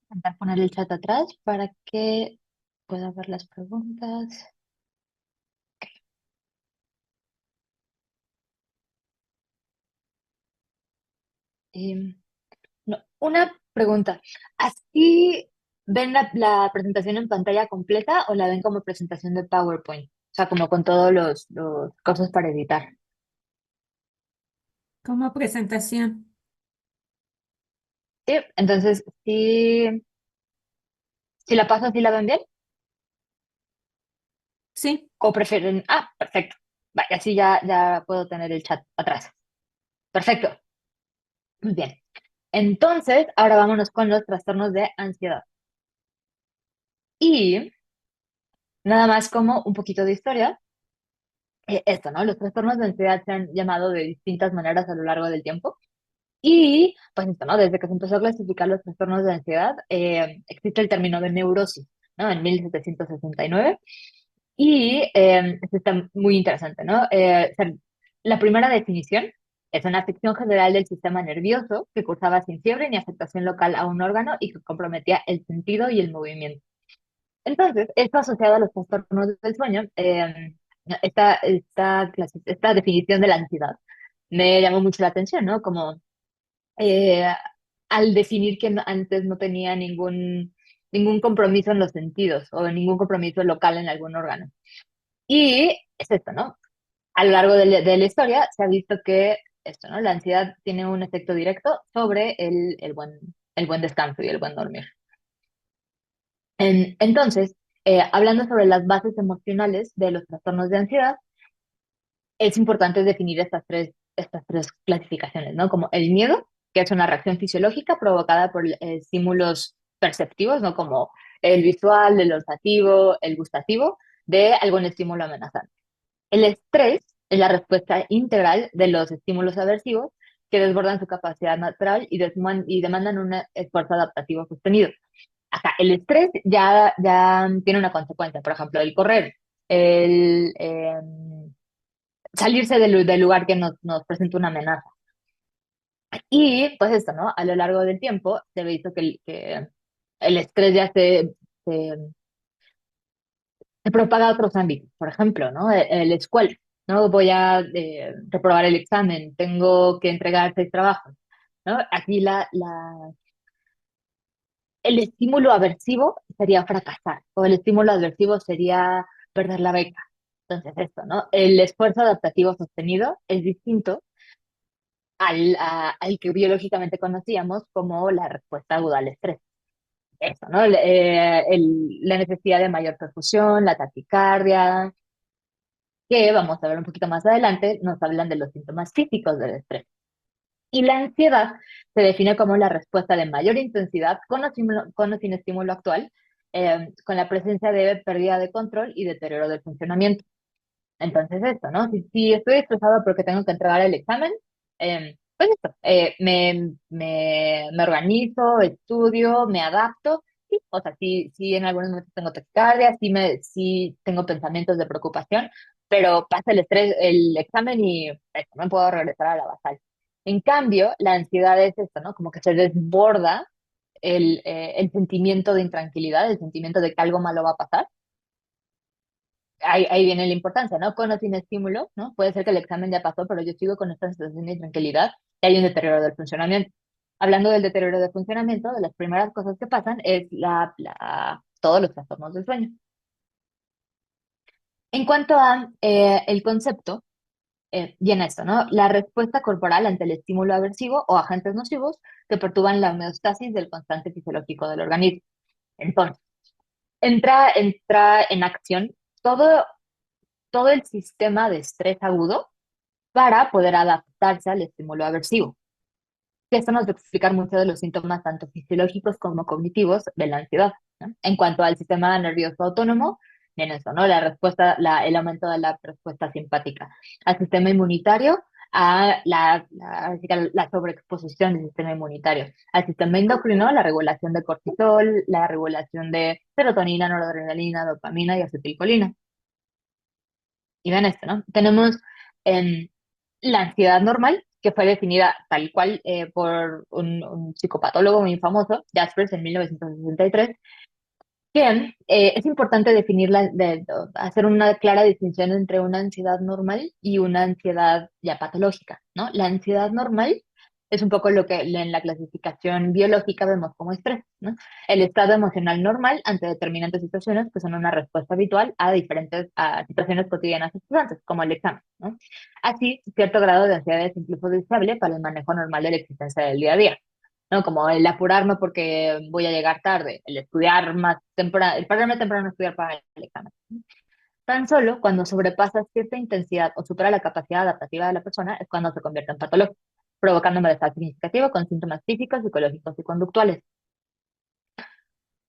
Intentar poner el chat atrás para que pueda ver las preguntas. Em, no, una pregunta. ¿Así ven la presentación en pantalla completa o la ven como presentación de PowerPoint? O sea, como con todos los cosas para editar. Como presentación. Sí, entonces, si la paso, ¿sí la ven bien? Sí. ¿O prefieren? Ah, perfecto. Vaya, así ya puedo tener el chat atrás. Perfecto. Muy bien. Entonces, ahora vámonos con los trastornos de ansiedad. Y nada más como un poquito de historia. Esto, ¿no? Los trastornos de ansiedad se han llamado de distintas maneras a lo largo del tiempo. Y, pues esto, ¿no? Desde que se empezó a clasificar los trastornos de ansiedad, existe el término de neurosis, ¿no? En 1769. Y esto está muy interesante, ¿no? O sea, la primera definición es una afección general del sistema nervioso que cursaba sin fiebre ni afectación local a un órgano y que comprometía el sentido y el movimiento. Entonces, esto asociado a los trastornos del sueño, esta definición de la ansiedad me llamó mucho la atención, ¿no? Como eh, al definir que antes no tenía ningún compromiso en los sentidos o ningún compromiso local en algún órgano. Y es esto, ¿no? A lo largo de la historia se ha visto que esto, ¿no? La ansiedad tiene un efecto directo sobre el buen descanso y el buen dormir. Entonces, hablando sobre las bases emocionales de los trastornos de ansiedad, es importante definir estas tres clasificaciones, ¿no? Como el miedo, que es una reacción fisiológica provocada por estímulos perceptivos, ¿no? Como el visual, el olfativo, el gustativo, de algún estímulo amenazante. El estrés es la respuesta integral de los estímulos aversivos que desbordan su capacidad natural y demandan un esfuerzo adaptativo sostenido. Acá, el estrés ya tiene una consecuencia, por ejemplo, el correr, el salirse del lugar que nos presenta una amenaza. Y pues esto, ¿no? A lo largo del tiempo se ve visto que el estrés ya se propaga a otros ámbitos, por ejemplo, ¿no? La escuela, ¿no? Voy a reprobar el examen, tengo que entregar 6 trabajos, ¿no? Aquí el estímulo aversivo sería fracasar, o el estímulo adversivo sería perder la beca. Entonces, esto, ¿no? El esfuerzo adaptativo sostenido es distinto al que biológicamente conocíamos como la respuesta aguda al estrés. Eso, ¿no? La necesidad de mayor perfusión, la taquicardia, que vamos a ver un poquito más adelante, nos hablan de los síntomas físicos del estrés. Y la ansiedad se define como la respuesta de mayor intensidad con o sin estímulo actual, con la presencia de pérdida de control y deterioro del funcionamiento. Entonces, esto, ¿no? Si estoy estresado porque tengo que entregar el examen, pues esto, me organizo, estudio, me adapto. Sí, o sea, sí en algunos momentos tengo taquicardia, sí tengo pensamientos de preocupación, pero pasa el estrés, el examen y me puedo regresar a la basal. En cambio, la ansiedad es esto, ¿no? Como que se desborda el sentimiento de intranquilidad, el sentimiento de que algo malo va a pasar. Ahí viene la importancia, ¿no? Con o sin estímulo, ¿no? Puede ser que el examen ya pasó, pero yo sigo con esta sensación de intranquilidad y hay un deterioro del funcionamiento. Hablando del deterioro del funcionamiento, de las primeras cosas que pasan es todos los trastornos del sueño. En cuanto a el concepto, viene esto, ¿no? La respuesta corporal ante el estímulo aversivo o agentes nocivos que perturban la homeostasis del constante fisiológico del organismo. Entonces, entra en acción todo el sistema de estrés agudo para poder adaptarse al estímulo aversivo. Que esto nos va a explicar muchos de los síntomas tanto fisiológicos como cognitivos de la ansiedad, ¿no? En cuanto al sistema nervioso autónomo, viene eso, ¿no? El aumento de la respuesta simpática. Al sistema inmunitario, a la sobreexposición del sistema inmunitario. Al sistema endocrino, la regulación de cortisol, la regulación de serotonina, noradrenalina, dopamina y acetilcolina. Y ven esto, ¿no? Tenemos la ansiedad normal, que fue definida tal cual por un psicopatólogo muy famoso, Jaspers, en 1963, que es importante definirla, hacer una clara distinción entre una ansiedad normal y una ansiedad ya patológica, ¿no? La ansiedad normal es un poco lo que en la clasificación biológica vemos como estrés, ¿no? El estado emocional normal ante determinantes situaciones que son una respuesta habitual a diferentes a situaciones cotidianas estresantes, como el examen, ¿no? Así, cierto grado de ansiedad es incluso deseable para el manejo normal de la existencia del día a día. ¿No? Como el apurarme porque voy a llegar tarde, el estudiar más temprano, el pararme temprano a estudiar para el examen. Tan solo cuando sobrepasa cierta intensidad o supera la capacidad adaptativa de la persona es cuando se convierte en patológico, provocando malestar significativo con síntomas físicos, psicológicos y conductuales.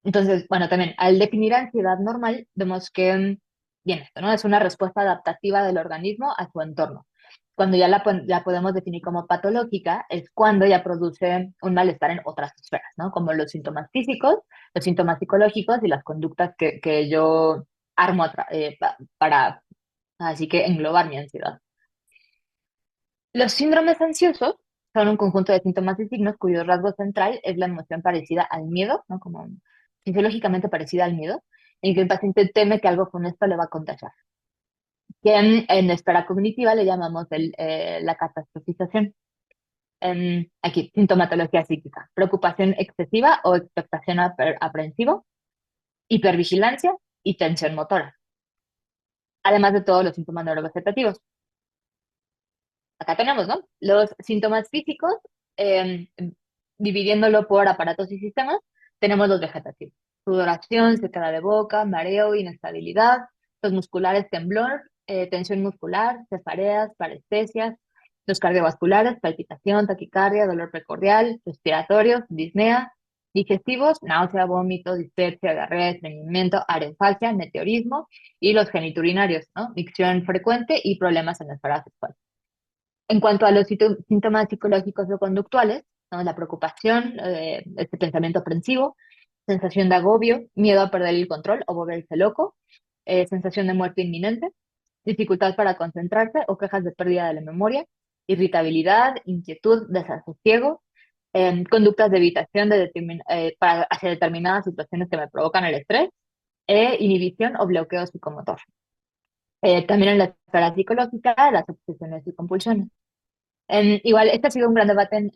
Entonces, bueno, también al definir ansiedad normal, vemos que, bien, esto, ¿no? Es una respuesta adaptativa del organismo a su entorno. Cuando ya la podemos definir como patológica, es cuando ya produce un malestar en otras esferas, ¿no? Como los síntomas físicos, los síntomas psicológicos y las conductas que yo armo para, así que englobar mi ansiedad. Los síndromes ansiosos son un conjunto de síntomas y signos cuyo rasgo central es la emoción parecida al miedo, ¿no? Como fisiológicamente parecida al miedo, en que el paciente teme que algo funesto le va a contagiar. Que en esfera cognitiva le llamamos la catastrofización. Aquí, sintomatología psíquica, preocupación excesiva o expectación aprensivo, hipervigilancia y tensión motora, además de todos los síntomas neurovegetativos. Acá tenemos, ¿no? Los síntomas físicos, eh, dividiéndolo por aparatos y sistemas, tenemos los vegetativos. Sudoración, secada de boca, mareo, inestabilidad, los musculares, temblor, tensión muscular, cefareas, parestesias, los cardiovasculares, palpitación, taquicardia, dolor precordial, respiratorios, disnea, digestivos, náusea, vómito, dispepsia, diarrea, estreñimiento, areofagia, meteorismo, y los geniturinarios, ¿no? Micción frecuente y problemas en la esfera sexual. En cuanto a los síntomas psicológicos o conductuales, ¿no? La preocupación, este pensamiento aprensivo, sensación de agobio, miedo a perder el control o volverse loco, sensación de muerte inminente, dificultad para concentrarse o quejas de pérdida de la memoria, irritabilidad, inquietud, desasosiego, conductas de evitación hacia determinadas situaciones que me provocan el estrés, inhibición o bloqueo psicomotor. También en la esfera psicológica, las obsesiones y compulsiones. Igual, este ha sido un gran debate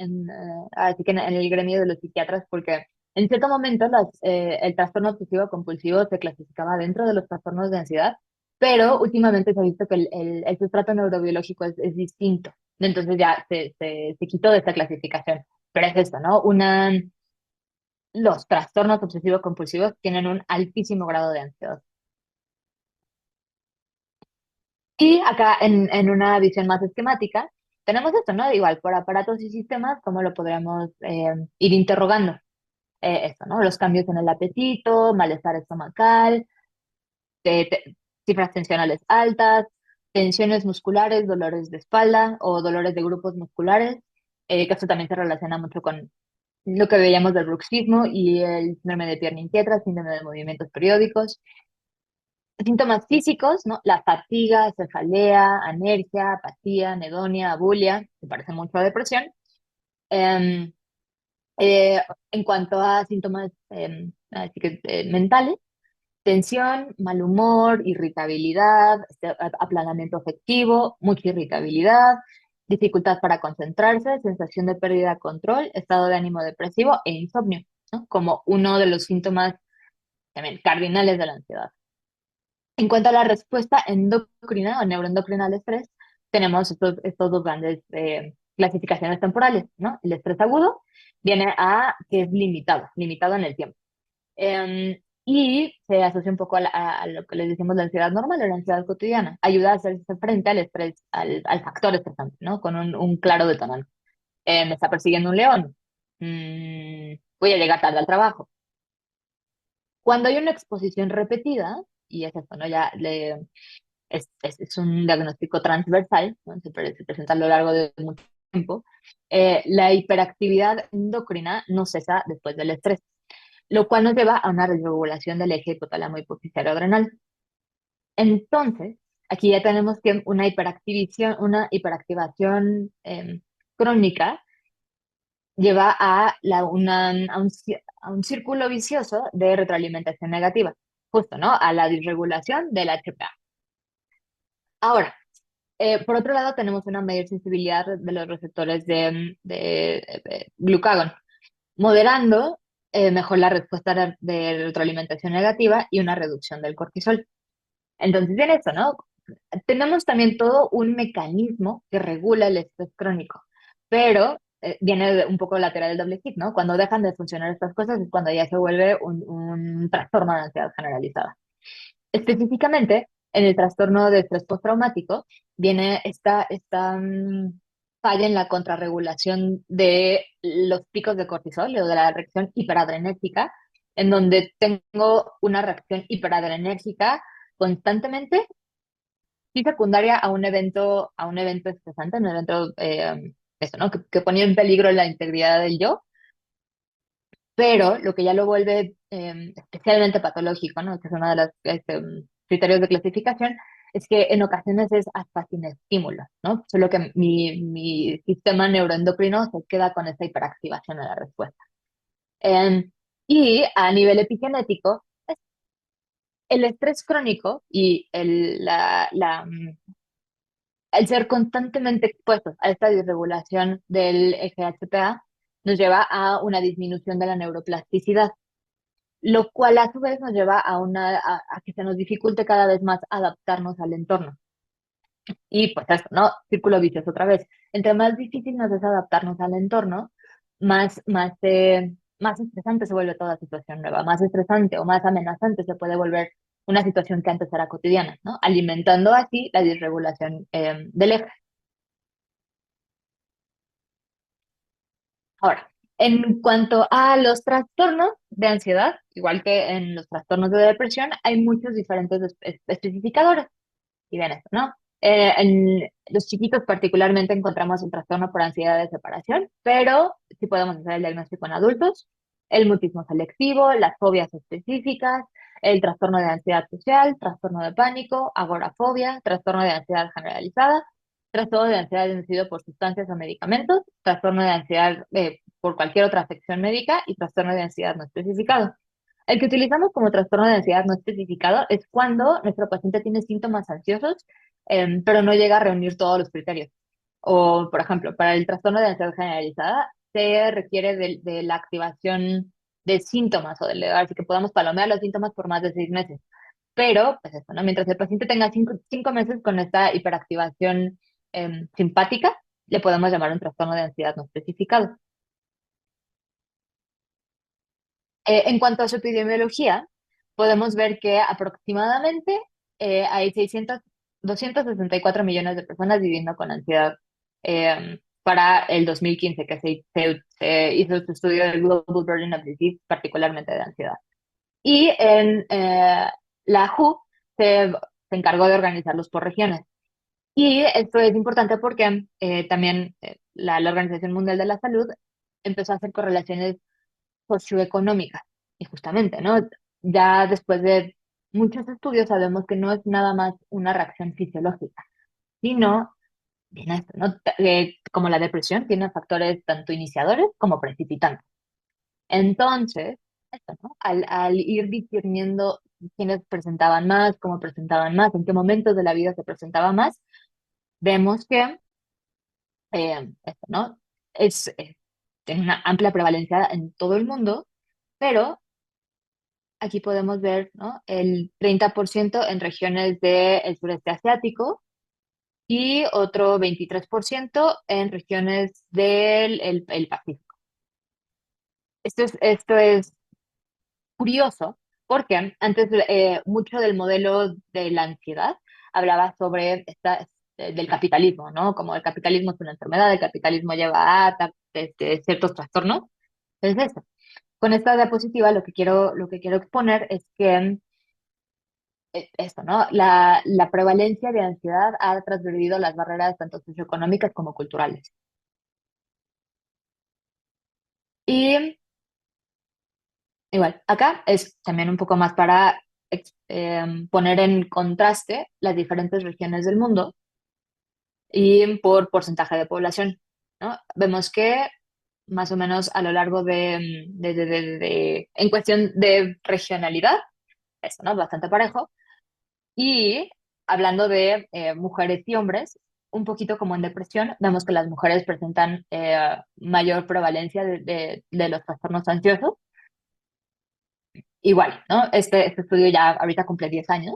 así que en el gremio de los psiquiatras, porque en cierto momento el trastorno obsesivo compulsivo se clasificaba dentro de los trastornos de ansiedad, pero últimamente se ha visto que el sustrato neurobiológico es distinto. Entonces ya se quitó de esta clasificación. Pero es esto, ¿no? Los trastornos obsesivos compulsivos tienen un altísimo grado de ansiedad. Y acá en una visión más esquemática, tenemos esto, ¿no? Igual, por aparatos y sistemas, ¿cómo lo podríamos ir interrogando? Esto, ¿no? Los cambios en el apetito, malestar estomacal, cifras tensionales altas, tensiones musculares, dolores de espalda o dolores de grupos musculares, que esto también se relaciona mucho con lo que veíamos del bruxismo y el síndrome de pierna inquieta, síndrome de movimientos periódicos. Síntomas físicos, ¿no? La fatiga, cefalea, anergia, apatía, anedonia, abulia, se parece mucho a depresión. Em, en cuanto a síntomas así que, mentales, tensión, mal humor, irritabilidad, aplanamiento afectivo, mucha irritabilidad, dificultad para concentrarse, sensación de pérdida de control, estado de ánimo depresivo e insomnio, ¿no? Como uno de los síntomas también cardinales de la ansiedad. En cuanto a la respuesta endocrina o neuroendocrina al estrés, tenemos estos dos grandes clasificaciones temporales, ¿no? El estrés agudo viene a que es limitado en el tiempo. Y se asocia un poco a lo que les decimos la ansiedad normal o la ansiedad cotidiana. Ayuda a hacerse frente al estrés, al factor estresante, ¿no? Con un claro detonante. Me está persiguiendo un león. Voy a llegar tarde al trabajo. Cuando hay una exposición repetida, y es esto, ¿no? Es un diagnóstico transversal, ¿no? Se presenta a lo largo de mucho tiempo, la hiperactividad endocrina no cesa después del estrés, lo cual nos lleva a una desregulación del eje hipotálamo hipofisario adrenal. Entonces, aquí ya tenemos que una hiperactivación crónica lleva a, a un círculo vicioso de retroalimentación negativa, justo, ¿no? A la disregulación del HPA. Ahora, por otro lado, tenemos una mayor sensibilidad de los receptores de glucagón, moderando mejor la respuesta de retroalimentación negativa y una reducción del cortisol. Entonces, bien esto, ¿no? Tenemos también todo un mecanismo que regula el estrés crónico, pero viene un poco lateral del doble hit, ¿no? Cuando dejan de funcionar estas cosas es cuando ya se vuelve un trastorno de ansiedad generalizada. Específicamente, en el trastorno de estrés postraumático, viene esta falla en la contrarregulación de los picos de cortisol o de la reacción hiperadrenérgica, en donde tengo una reacción hiperadrenérgica constantemente y secundaria a un evento estresante, un evento, eso, ¿no? Que ponía en peligro la integridad del yo, pero lo que ya lo vuelve especialmente patológico, ¿no? Que es uno de los criterios de clasificación, es que en ocasiones es hasta sin estímulo, ¿no? Solo que mi sistema neuroendocrino se queda con esa hiperactivación de la respuesta. Y a nivel epigenético, el estrés crónico y el ser constantemente expuestos a esta disregulación del eje HPA nos lleva a una disminución de la neuroplasticidad, lo cual a su vez nos lleva a que se nos dificulte cada vez más adaptarnos al entorno. Y pues esto, ¿no? Círculo vicioso otra vez. Entre más difícil nos es adaptarnos al entorno, más estresante se vuelve toda situación nueva, más estresante o más amenazante se puede volver una situación que antes era cotidiana, ¿no? Alimentando así la disregulación del eje. Ahora, en cuanto a los trastornos de ansiedad, igual que en los trastornos de depresión, hay muchos diferentes especificadores. Y ven esto, ¿no? En los chiquitos particularmente encontramos el trastorno por ansiedad de separación, pero sí podemos hacer el diagnóstico en adultos, el mutismo selectivo, las fobias específicas, el trastorno de ansiedad social, trastorno de pánico, agorafobia, trastorno de ansiedad generalizada, trastorno de ansiedad inducido por sustancias o medicamentos, trastorno de ansiedad por cualquier otra afección médica y trastorno de ansiedad no especificado. El que utilizamos como trastorno de ansiedad no especificado es cuando nuestro paciente tiene síntomas ansiosos, pero no llega a reunir todos los criterios. O, por ejemplo, para el trastorno de ansiedad generalizada se requiere de la activación de síntomas o así que podamos palomear los síntomas por más de 6 meses. Pero, pues eso, ¿no? Mientras el paciente tenga cinco meses con esta hiperactivación simpática, le podemos llamar un trastorno de ansiedad no especificado. En cuanto a su epidemiología, podemos ver que aproximadamente hay 264 millones de personas viviendo con ansiedad para el 2015, que se hizo este estudio del Global Burden of Disease, particularmente de ansiedad. Y en la WHO se encargó de organizarlos por regiones. Y esto es importante porque también la Organización Mundial de la Salud empezó a hacer correlaciones socioeconómica. Y justamente, ¿no? Ya después de muchos estudios sabemos que no es nada más una reacción fisiológica, sino, bien esto, ¿no? Como la depresión, tiene factores tanto iniciadores como precipitantes. Entonces, esto, ¿no? Al ir discerniendo quiénes presentaban más, cómo presentaban más, en qué momentos de la vida se presentaba más, vemos que esto, ¿no? Tiene una amplia prevalencia en todo el mundo, pero aquí podemos ver, ¿no? El 30% en regiones del sureste asiático y otro 23% en regiones del el Pacífico. Esto es curioso porque antes mucho del modelo de la ansiedad hablaba sobre del capitalismo, ¿no? Como el capitalismo es una enfermedad, el capitalismo lleva a ciertos trastornos. Entonces, eso. Con esta diapositiva lo que quiero exponer es que esto, ¿no? La prevalencia de ansiedad ha transgredido las barreras tanto socioeconómicas como culturales. Y igual, acá es también un poco más para poner en contraste las diferentes regiones del mundo y por porcentaje de población. ¿no? Vemos que más o menos a lo largo en cuestión de regionalidad, eso, ¿no? Bastante parejo. Y hablando de mujeres y hombres, un poquito como en depresión, vemos que las mujeres presentan mayor prevalencia de los trastornos ansiosos. Igual, ¿no? Este estudio ya ahorita cumple 10 años.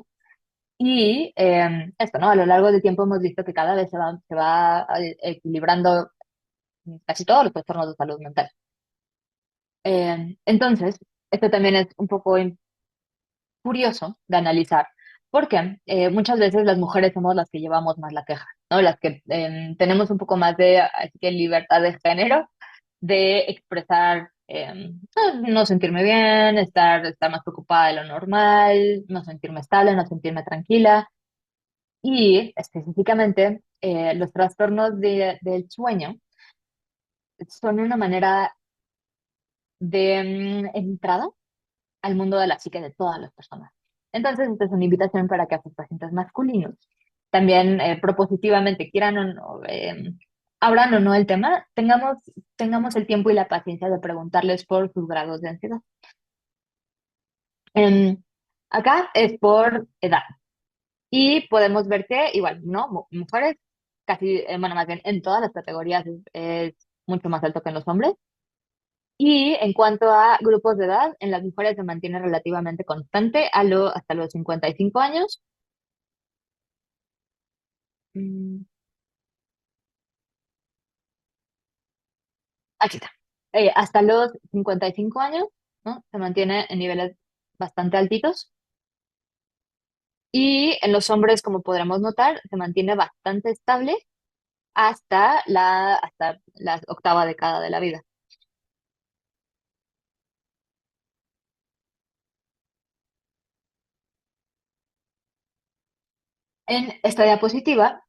Y esto, ¿no? A lo largo del tiempo hemos visto que cada vez se va equilibrando casi todos los trastornos de salud mental. Entonces, esto también es un poco curioso de analizar, porque muchas veces las mujeres somos las que llevamos más la queja, ¿no? Las que tenemos un poco más de así que libertad de género, de expresar, no sentirme bien, estar más preocupada de lo normal, no sentirme estable, no sentirme tranquila. Y específicamente, los trastornos del sueño son una manera de entrada al mundo de la psique de todas las personas. Entonces, esta es una invitación para que a sus pacientes masculinos también propositivamente quieran o no, abran o no el tema, tengamos el tiempo y la paciencia de preguntarles por sus grados de ansiedad. Em, Acá es por edad y podemos ver que igual, ¿no? Mujeres casi, bueno, más bien en todas las categorías es mucho más alto que en los hombres. Y en cuanto a grupos de edad, en las mujeres se mantiene relativamente constante hasta los 55 años. Mm, Aquí está. Hasta los 55 años, ¿no? Se mantiene en niveles bastante altitos. Y en los hombres, como podremos notar, se mantiene bastante estable hasta la octava década de la vida. En esta diapositiva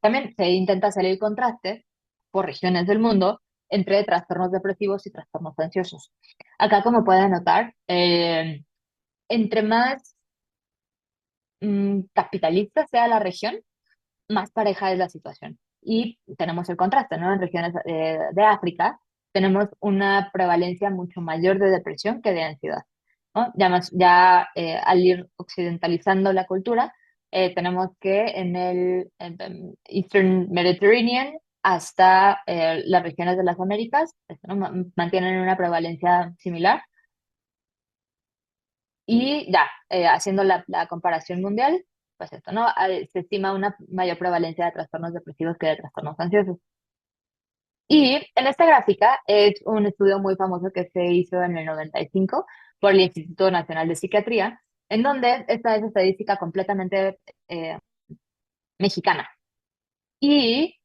también se intenta hacer el contraste por regiones del mundo entre trastornos depresivos y trastornos ansiosos. Acá, como pueden notar, entre más capitalista sea la región, más pareja es la situación. Y tenemos el contraste, ¿no? En regiones de África tenemos una prevalencia mucho mayor de depresión que de ansiedad, ¿no? Al ir occidentalizando la cultura, tenemos que en Eastern Mediterranean hasta las regiones de las Américas, ¿no? Mantienen una prevalencia similar. Y ya, haciendo la comparación mundial, pues esto, ¿no? Se estima una mayor prevalencia de trastornos depresivos que de trastornos ansiosos. Y en esta gráfica es un estudio muy famoso que se hizo en el 95 por el Instituto Nacional de Psiquiatría, en donde esta es estadística completamente eh, mexicana. Y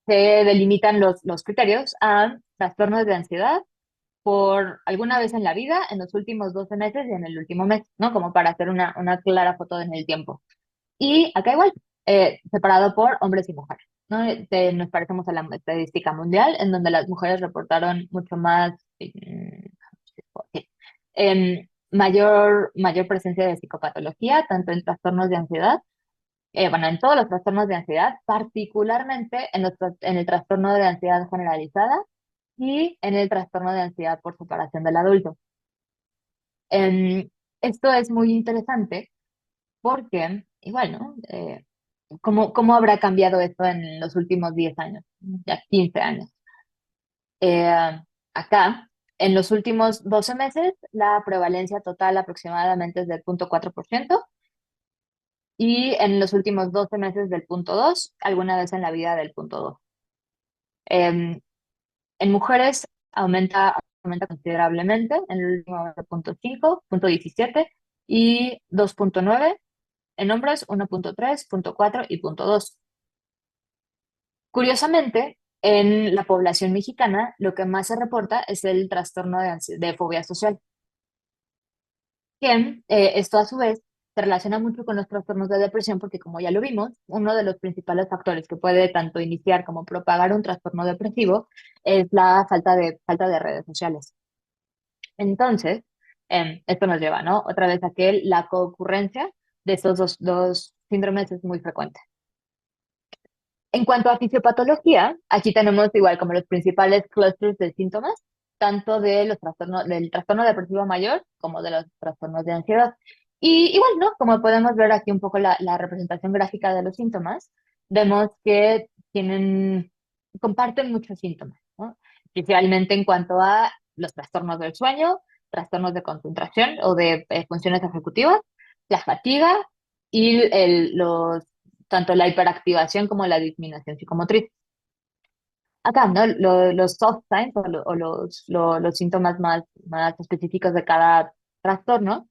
se delimitan los criterios a trastornos de ansiedad por alguna vez en la vida, en los últimos 12 meses y en el último mes, ¿no? Como para hacer una clara foto en el tiempo. Y acá igual, separado por hombres y mujeres, ¿no? Nos parecemos a la estadística mundial, en donde las mujeres reportaron mucho más, sí, mayor presencia de psicopatología, tanto en trastornos de ansiedad, bueno, en todos los trastornos de ansiedad, particularmente en el trastorno de ansiedad generalizada y en el trastorno de ansiedad por separación del adulto. Esto es muy interesante porque, igual, ¿no? ¿Cómo habrá cambiado esto en los últimos 10 años, ya 15 años? Acá, en los últimos 12 meses, la prevalencia total aproximadamente es del 0,4% y en los últimos 12 meses del 0,2%, alguna vez en la vida del 0,2%. Em, en mujeres aumenta considerablemente, en el último 0,5, 0,17 y 2,9. En hombres, 1,3, 0,4 y 0,2. Curiosamente, en la población mexicana, lo que más se reporta es el trastorno de fobia social, que esto a su vez se relaciona mucho con los trastornos de depresión porque como ya lo vimos, uno de los principales factores que puede tanto iniciar como propagar un trastorno depresivo es la falta de redes sociales. Entonces, esto nos lleva, ¿no? Otra vez a que la concurrencia de estos dos síndromes es muy frecuente. En cuanto a fisiopatología, aquí tenemos igual como los principales clusters de síntomas, tanto de los trastornos, del trastorno depresivo mayor como de los trastornos de ansiedad. Y igual, ¿no? Como podemos ver aquí un poco la representación gráfica de los síntomas, vemos que comparten muchos síntomas, ¿no? Principalmente en cuanto a los trastornos del sueño, trastornos de concentración o de funciones ejecutivas, la fatiga y tanto la hiperactivación como la disminución psicomotriz. Acá, ¿no? Los soft signs los síntomas más específicos de cada trastorno.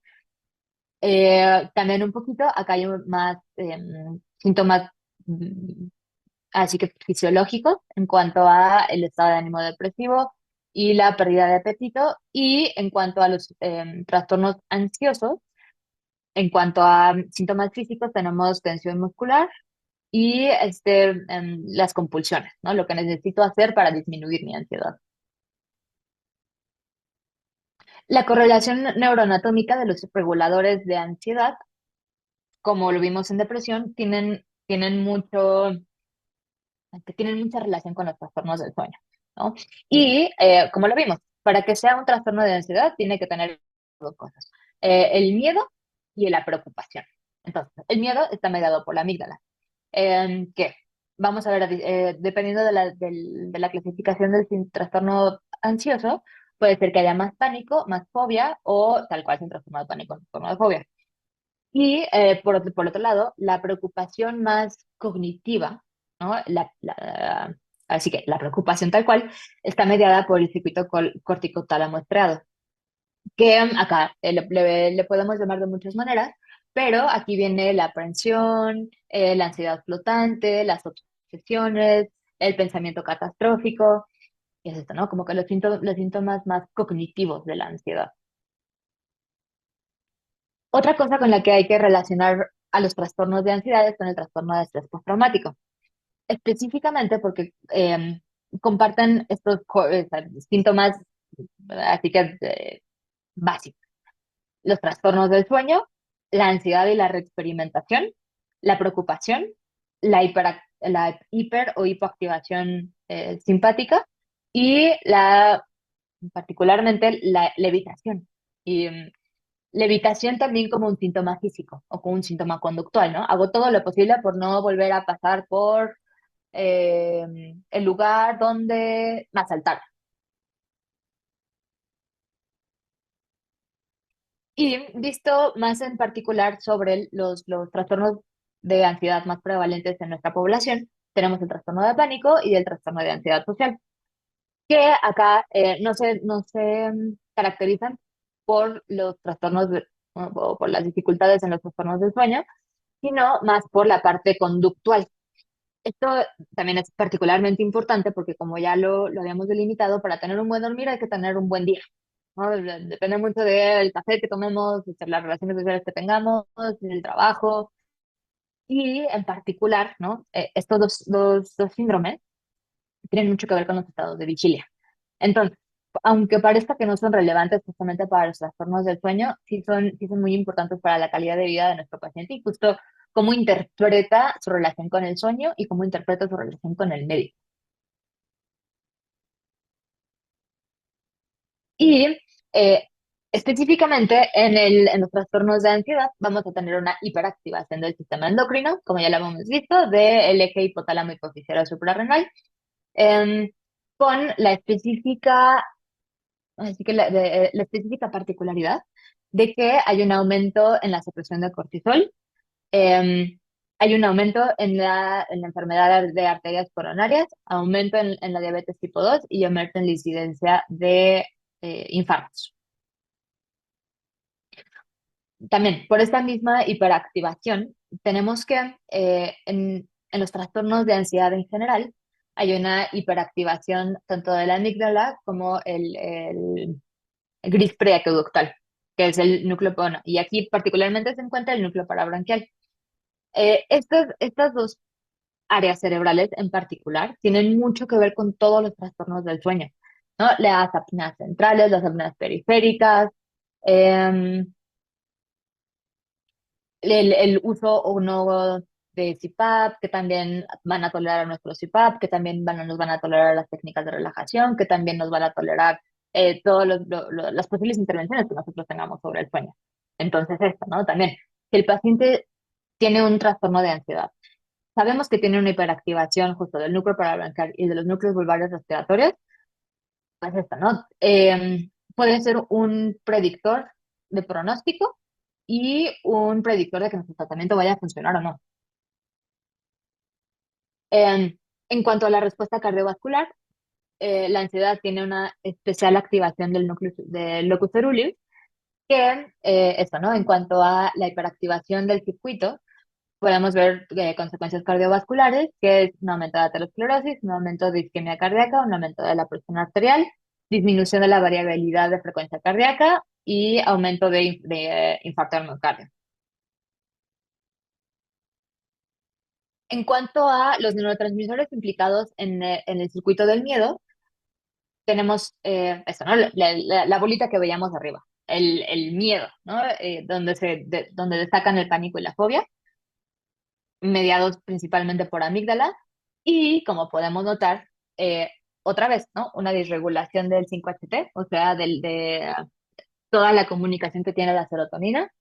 También un poquito, acá hay más síntomas mm, así que fisiológicos en cuanto a el estado de ánimo depresivo y la pérdida de apetito. Y en cuanto a los trastornos ansiosos, en cuanto a síntomas físicos, tenemos tensión muscular, y las compulsiones, ¿no? Lo que necesito hacer para disminuir mi ansiedad. La correlación neuroanatómica de los reguladores de ansiedad, como lo vimos en depresión, tienen mucha relación con los trastornos del sueño, ¿no? Y como lo vimos, para que sea un trastorno de ansiedad tiene que tener dos cosas, el miedo y la preocupación. Entonces, el miedo está mediado por la amígdala, que vamos a ver, dependiendo de la clasificación del trastorno ansioso, puede ser que haya más pánico, más fobia o tal cual sin trastorno de pánico, trastorno de fobia. Y por otro lado, la preocupación más cognitiva, ¿no? Así que la preocupación tal cual está mediada por el circuito corticotálamo estriado, que acá le podemos llamar de muchas maneras, pero aquí viene la aprensión, la ansiedad flotante, las obsesiones, el pensamiento catastrófico, y es esto, ¿no? Como que los síntomas más cognitivos de la ansiedad. Otra cosa con la que hay que relacionar a los trastornos de ansiedad es con el trastorno de estrés postraumático, específicamente porque comparten estos síntomas, así que básicos. Los trastornos del sueño, la ansiedad y la reexperimentación, la preocupación, la hiper o hipoactivación simpática y particularmente la evitación. Y la evitación también como un síntoma físico o como un síntoma conductual, ¿no? Hago todo lo posible por no volver a pasar por el lugar donde me asaltaron. Y visto más en particular sobre los trastornos de ansiedad más prevalentes en nuestra población, tenemos el trastorno de pánico y el trastorno de ansiedad social, que acá no se caracterizan por los trastornos o por las dificultades en los trastornos del sueño, sino más por la parte conductual. Esto también es particularmente importante porque como ya lo habíamos delimitado, para tener un buen dormir hay que tener un buen día, ¿no? Depende mucho del café que tomemos, de las relaciones sociales que tengamos, del trabajo y en particular, ¿no? Estos dos síndromes tienen mucho que ver con los estados de vigilia. Entonces, aunque parezca que no son relevantes justamente para los trastornos del sueño, sí son muy importantes para la calidad de vida de nuestro paciente y justo cómo interpreta su relación con el sueño y cómo interpreta su relación con el médico. Y eh, específicamente en los trastornos de ansiedad vamos a tener una hiperactivación del sistema endocrino, como ya lo hemos visto, del eje hipotálamo hipofisiario suprarrenal, em, con la específica particularidad de que hay un aumento en la secreción de cortisol, em, hay un aumento en la enfermedad de arterias coronarias, aumento en la diabetes tipo 2 y aumento en la incidencia de infartos. También, por esta misma hiperactivación, tenemos que en los trastornos de ansiedad en general, hay una hiperactivación tanto de la amígdala como el gris preaqueductal, que es el núcleo, bueno, y aquí particularmente se encuentra el núcleo parabranquial. Estas dos áreas cerebrales en particular tienen mucho que ver con todos los trastornos del sueño, ¿no? Las apneas centrales, las apneas periféricas, em, el uso o no de CPAP, que también van a tolerar nuestro CPAP, que también nos van a tolerar las técnicas de relajación, que también nos van a tolerar todas las posibles intervenciones que nosotros tengamos sobre el sueño. Entonces, esto, ¿no? También, si el paciente tiene un trastorno de ansiedad, sabemos que tiene una hiperactivación justo del núcleo parabronquial y de los núcleos vulvares respiratorios, pues esto, ¿no? Puede ser un predictor de pronóstico y un predictor de que nuestro tratamiento vaya a funcionar o no. En cuanto a la respuesta cardiovascular, la ansiedad tiene una especial activación del locus coeruleus, que esto, ¿no? En cuanto a la hiperactivación del circuito, podemos ver consecuencias cardiovasculares, que es un aumento de aterosclerosis, un aumento de isquemia cardíaca, un aumento de la presión arterial, disminución de la variabilidad de frecuencia cardíaca y aumento de infarto al miocardio. En cuanto a los neurotransmisores implicados en el circuito del miedo, tenemos eso, ¿no? La bolita que veíamos arriba, el miedo, ¿no? Donde destacan el pánico y la fobia, mediados principalmente por amígdala, y como podemos notar, otra vez, ¿no? Una disregulación del 5-HT, o sea, de toda la comunicación que tiene la serotonina,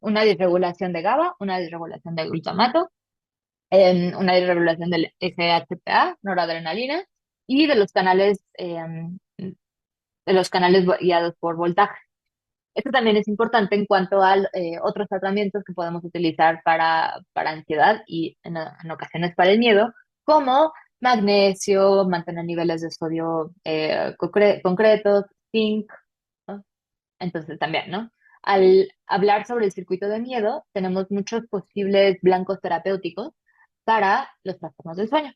una disregulación de GABA, una disregulación de glutamato, una disregulación del SHPA, noradrenalina, y de los canales guiados por voltaje. Esto también es importante en cuanto a otros tratamientos que podemos utilizar para ansiedad y en ocasiones para el miedo, como magnesio, mantener niveles de sodio concretos, zinc, ¿no? Entonces también, ¿no? Al hablar sobre el circuito de miedo, tenemos muchos posibles blancos terapéuticos para los trastornos del sueño.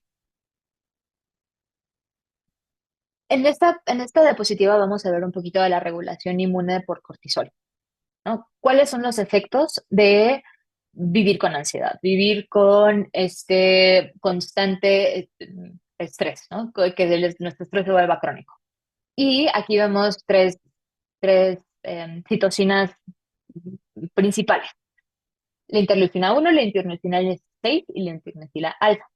En esta diapositiva vamos a ver un poquito de la regulación inmune por cortisol, ¿no? ¿Cuáles son los efectos de vivir con ansiedad, vivir con este constante estrés, ¿no? Nuestro estrés se vuelva crónico? Y aquí vemos tres citocinas principales: la interleucina 1, la interleucina 6 y la interleucina alfa.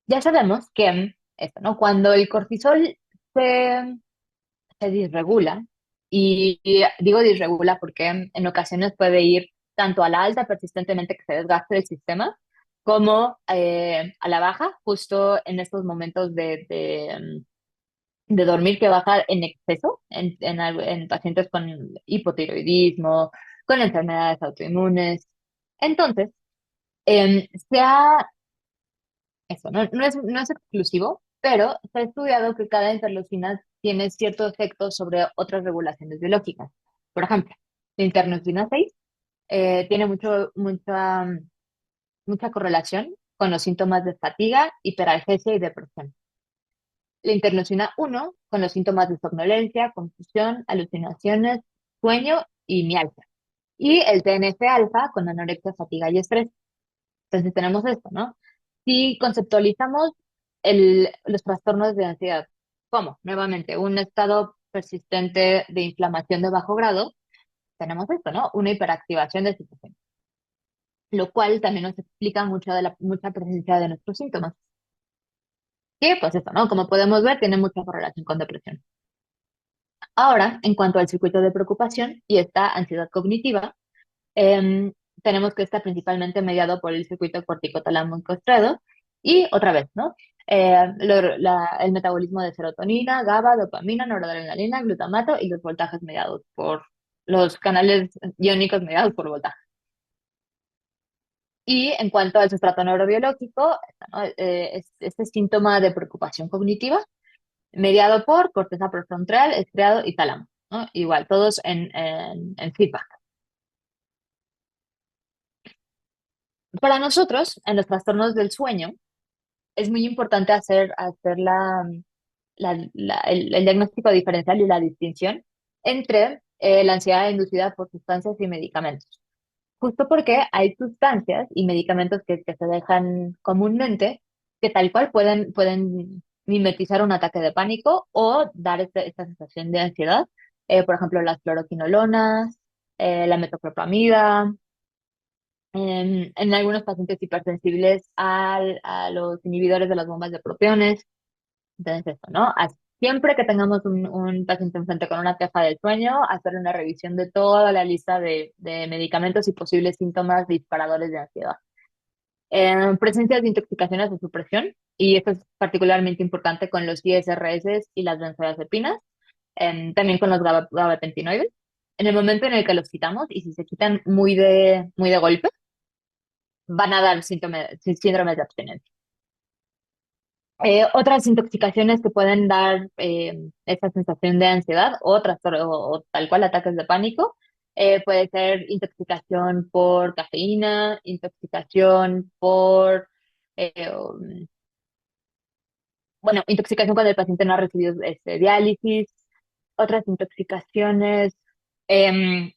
Ya sabemos que esto, ¿no? Cuando el cortisol se, se disregula, y digo disregula porque en ocasiones puede ir tanto a la alta persistentemente que se desgaste el sistema, como a la baja, justo en estos momentos de dormir que baja en exceso en pacientes con hipotiroidismo, con enfermedades autoinmunes. Entonces, se ha eso, no es exclusivo, pero se ha estudiado que cada interleucina tiene cierto efecto sobre otras regulaciones biológicas. Por ejemplo, la interleucina 6 tiene mucha correlación con los síntomas de fatiga, hiperalgesia y depresión. La interleucina 1 con los síntomas de somnolencia, confusión, alucinaciones, sueño y mialgia. Y el TNF-alfa con anorexia, fatiga y estrés. Entonces tenemos esto, ¿no? Si conceptualizamos los trastornos de ansiedad como, nuevamente, un estado persistente de inflamación de bajo grado, tenemos esto, ¿no? Una hiperactivación de situación, lo cual también nos explica mucha presencia de nuestros síntomas. Que, pues esto, ¿no? Como podemos ver, tiene mucha correlación con depresión. Ahora, en cuanto al circuito de preocupación y esta ansiedad cognitiva, Em, tenemos que está principalmente mediado por el circuito corticotalámico estriado y otra vez, ¿no? El metabolismo de serotonina, GABA, dopamina, noradrenalina, glutamato y los voltajes mediados por los canales iónicos mediados por voltaje. Y en cuanto al sustrato neurobiológico, ¿no? Es este síntoma de preocupación cognitiva mediado por corteza prefrontal, estriado y tálamo, ¿no? Igual, todos en feedback. Para nosotros, en los trastornos del sueño, es muy importante hacer el diagnóstico diferencial y la distinción entre la ansiedad inducida por sustancias y medicamentos. Justo porque hay sustancias y medicamentos que se dejan comúnmente que tal cual pueden mimetizar un ataque de pánico o dar esta sensación de ansiedad. Por ejemplo, las fluoroquinolonas, la metoclopramida, En algunos pacientes hipersensibles a los inhibidores de las bombas de protones. Entonces, eso, ¿no? Siempre que tengamos un paciente enfrente con una queja del sueño, hacer una revisión de toda la lista de medicamentos y posibles síntomas disparadores de ansiedad. Presencia de intoxicaciones o supresión, y esto es particularmente importante con los ISRS y las benzodiazepinas, también con los gabapentinoides. En el momento en el que los quitamos, y si se quitan muy de golpe, van a dar síndromes de abstinencia. Otras intoxicaciones que pueden dar esa sensación de ansiedad o trastorno o tal cual ataques de pánico, puede ser intoxicación por cafeína, intoxicación por, bueno, intoxicación cuando el paciente no ha recibido diálisis, otras intoxicaciones, em,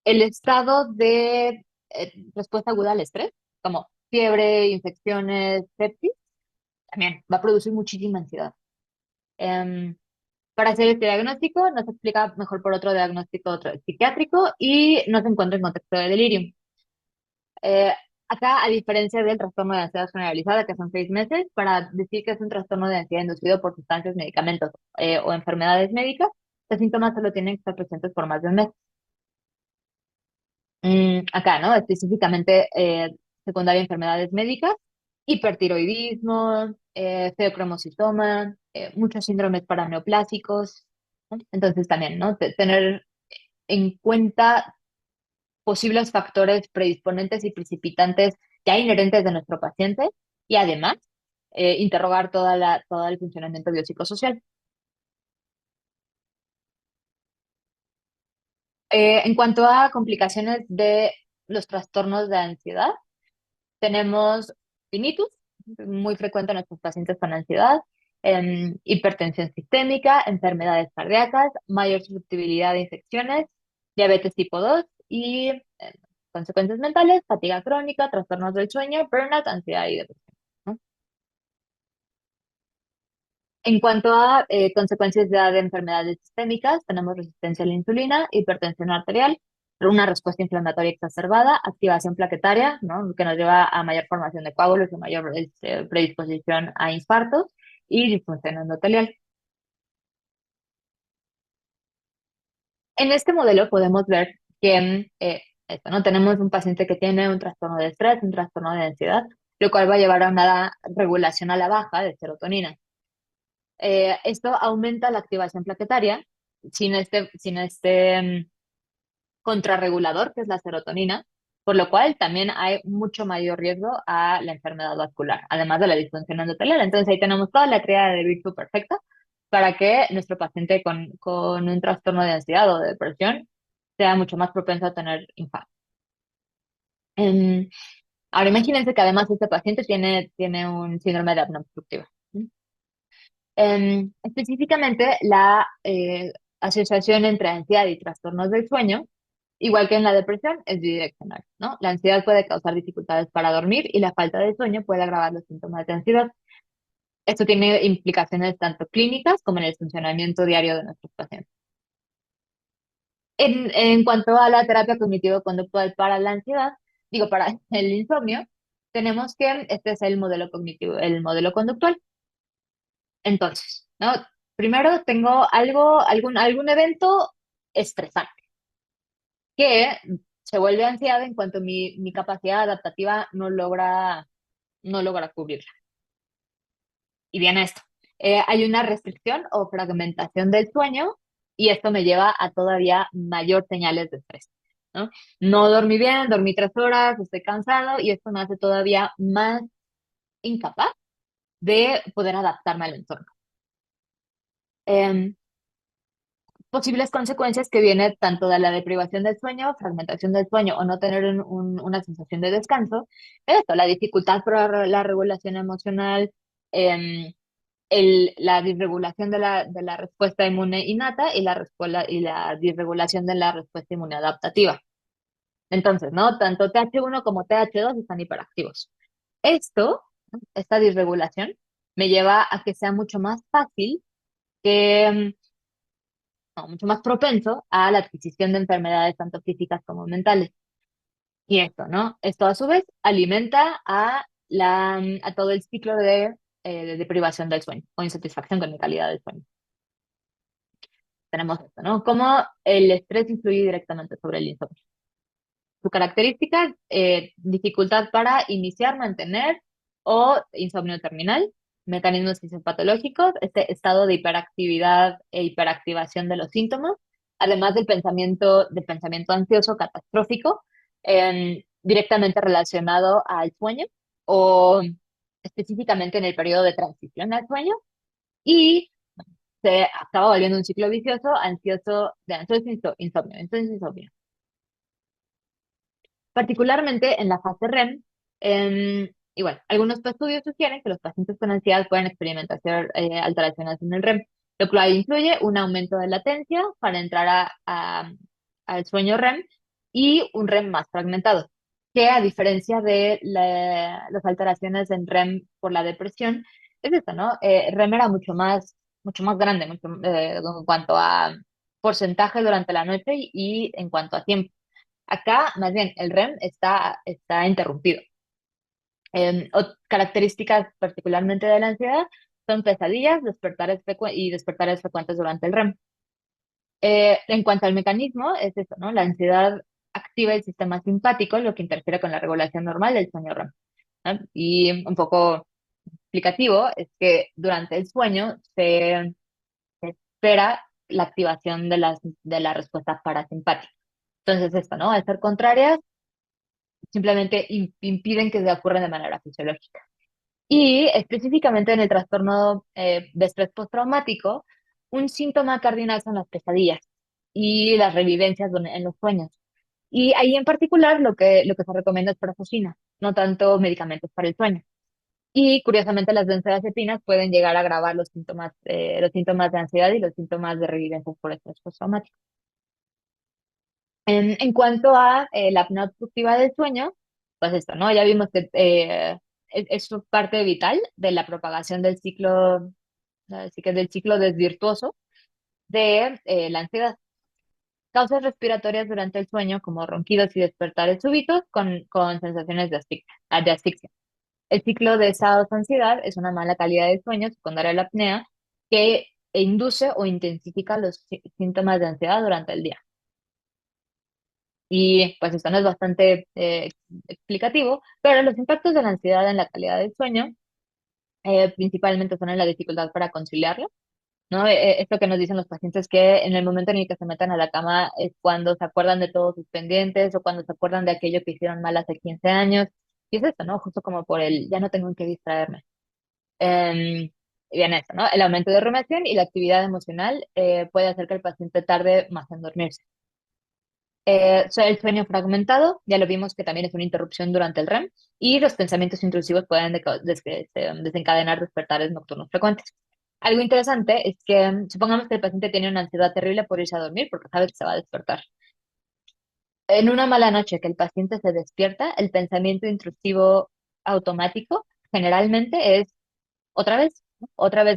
el estado de respuesta aguda al estrés, como fiebre, infecciones, sepsis, también va a producir muchísima ansiedad. Em, para hacer este diagnóstico, no se explica mejor por otro diagnóstico otro psiquiátrico y no se encuentra en contexto de delirio. Eh, Acá, a diferencia del trastorno de ansiedad generalizada, que son 6 meses, para decir que es un trastorno de ansiedad inducido por sustancias, medicamentos o enfermedades médicas, los síntomas solo tienen que estar presentes por más de un mes. Acá, ¿no? Específicamente secundaria a enfermedades médicas, hipertiroidismo, feocromocitoma, muchos síndromes paraneoplásicos, ¿no? Entonces también, ¿no? Tener en cuenta posibles factores predisponentes y precipitantes ya inherentes de nuestro paciente y además interrogar todo el funcionamiento biopsicosocial. En cuanto a complicaciones de los trastornos de ansiedad, tenemos tinnitus, muy frecuente en nuestros pacientes con ansiedad, hipertensión sistémica, enfermedades cardíacas, mayor susceptibilidad de infecciones, diabetes tipo 2 y consecuencias mentales, fatiga crónica, trastornos del sueño, burnout, ansiedad y depresión, ¿no? En cuanto a consecuencias de enfermedades sistémicas, tenemos resistencia a la insulina, hipertensión arterial, una respuesta inflamatoria exacerbada, activación plaquetaria, ¿no? Que nos lleva a mayor formación de coágulos y mayor predisposición a infartos y disfunción endotelial. En este modelo podemos ver que esto, ¿no? Tenemos un paciente que tiene un trastorno de estrés, un trastorno de ansiedad, lo cual va a llevar a una regulación a la baja de serotonina. Esto aumenta la activación plaquetaria sin este contrarregulador, que es la serotonina, por lo cual también hay mucho mayor riesgo a la enfermedad vascular, además de la disfunción endotelial. Entonces ahí tenemos toda la triada de virtud perfecta para que nuestro paciente con un trastorno de ansiedad o de depresión sea mucho más propenso a tener infarto. Em, Ahora imagínense que además este paciente tiene un síndrome de apnea obstructiva. Específicamente, la asociación entre ansiedad y trastornos del sueño, igual que en la depresión, es bidireccional, ¿no? La ansiedad puede causar dificultades para dormir y la falta de sueño puede agravar los síntomas de ansiedad. Esto tiene implicaciones tanto clínicas como en el funcionamiento diario de nuestros pacientes. En cuanto a la terapia cognitivo-conductual para la ansiedad, digo, para el insomnio, tenemos que este es el modelo cognitivo, el modelo conductual. Entonces, ¿no? Primero tengo algún evento estresante que se vuelve ansiedad en cuanto mi capacidad adaptativa no logra cubrirla. Y viene esto. Hay una restricción o fragmentación del sueño y esto me lleva a todavía mayor señales de estrés, ¿no? No dormí bien, dormí 3 horas, estoy cansado y esto me hace todavía más incapaz de poder adaptarme al entorno. Em, Posibles consecuencias que viene tanto de la deprivación del sueño, fragmentación del sueño o no tener una sensación de descanso, esto, la dificultad para la regulación emocional, em, la disregulación de la respuesta inmune innata y la disregulación de la respuesta inmune adaptativa. Entonces, ¿no? Tanto TH1 como TH2 están hiperactivos. Esta disregulación, me lleva a que sea mucho más fácil que no, mucho más propenso a la adquisición de enfermedades tanto físicas como mentales. Y esto, ¿no? Esto a su vez alimenta a todo el ciclo de privación del sueño o insatisfacción con la calidad del sueño. Tenemos esto, ¿no? Cómo el estrés influye directamente sobre el insomnio. Su característica, dificultad para iniciar, mantener o insomnio terminal, mecanismos fisiopatológicos, este estado de hiperactividad e hiperactivación de los síntomas, además del pensamiento ansioso catastrófico, directamente relacionado al sueño o específicamente en el periodo de transición al sueño y se acaba volviendo un ciclo vicioso, insomnio, entonces insomnio. Particularmente en la fase REM, y bueno, algunos estudios sugieren que los pacientes con ansiedad pueden experimentar alteraciones en el REM, lo cual incluye un aumento de latencia para entrar al sueño REM y un REM más fragmentado, que a diferencia de las alteraciones en REM por la depresión, es esto, ¿no? REM era mucho más grande, en cuanto a porcentaje durante la noche y en cuanto a tiempo. Acá, más bien, el REM está interrumpido. Características particularmente de la ansiedad son pesadillas, y despertares frecuentes durante el REM. En cuanto al mecanismo, es eso, ¿no? La ansiedad activa el sistema simpático, lo que interfiere con la regulación normal del sueño REM, ¿no? Y un poco explicativo es que durante el sueño se espera la activación de las respuestas parasimpáticas. Entonces, esto, ¿no? Al ser contrarias, simplemente impiden que se ocurran de manera fisiológica. Y específicamente en el trastorno de estrés postraumático, un síntoma cardinal son las pesadillas y las revivencias en los sueños. Y ahí en particular lo que se recomienda es profosina, no tanto medicamentos para el sueño. Y curiosamente las benzodiazepinas pueden llegar a agravar los síntomas de ansiedad y los síntomas de revivencias por estrés postraumático. En cuanto a la apnea obstructiva del sueño, pues esto, ¿no? Ya vimos que es parte vital de la propagación del ciclo, así que del ciclo desvirtuoso de la ansiedad. Causas respiratorias durante el sueño, como ronquidos y despertares súbitos con sensaciones de asfixia. El ciclo de esa ansiedad es una mala calidad de sueño secundaria a la apnea que induce o intensifica los síntomas de ansiedad durante el día. Y pues esto no es bastante explicativo, pero los impactos de la ansiedad en la calidad del sueño principalmente son en la dificultad para conciliarlo, ¿no? Esto que nos dicen los pacientes que en el momento en el que se metan a la cama es cuando se acuerdan de todos sus pendientes o cuando se acuerdan de aquello que hicieron mal hace 15 años. Y es esto, ¿no? Justo como por ya no tengo en qué distraerme. Y bien eso, ¿no? El aumento de rumiación y la actividad emocional puede hacer que el paciente tarde más en dormirse. El sueño fragmentado, ya lo vimos que también es una interrupción durante el REM, y los pensamientos intrusivos pueden desencadenar despertares nocturnos frecuentes. Algo interesante es que supongamos que el paciente tiene una ansiedad terrible por irse a dormir porque sabe que se va a despertar. En una mala noche que el paciente se despierta, el pensamiento intrusivo automático generalmente es otra vez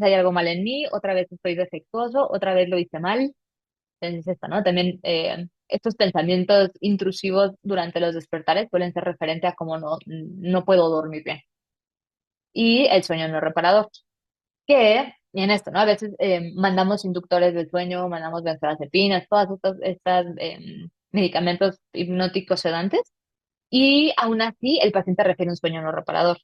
hay algo mal en mí, otra vez estoy defectuoso, otra vez lo hice mal. Entonces, esto, ¿no? También estos pensamientos intrusivos durante los despertares suelen ser referente a cómo no puedo dormir bien. Y el sueño no reparador, que, y en esto, ¿no? A veces mandamos inductores del sueño, mandamos benzodiazepinas, todas estas medicamentos hipnóticos sedantes, y aún así el paciente refiere un sueño no reparador.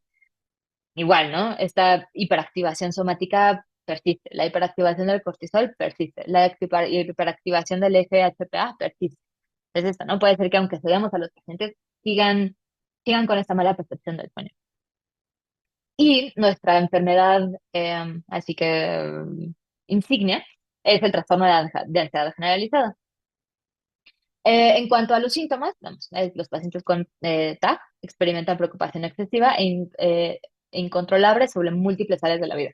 Igual, ¿no? Esta hiperactivación somática persiste, la hiperactivación del cortisol persiste, la hiperactivación del FHPA persiste. Entonces, esto, ¿no? Puede ser que aunque estudiamos a los pacientes, sigan con esta mala percepción del sueño. Y nuestra enfermedad, así que insignia, es el trastorno de ansiedad generalizada. En cuanto a los síntomas, vamos, los pacientes con TAC experimentan preocupación excesiva e incontrolable sobre múltiples áreas de la vida.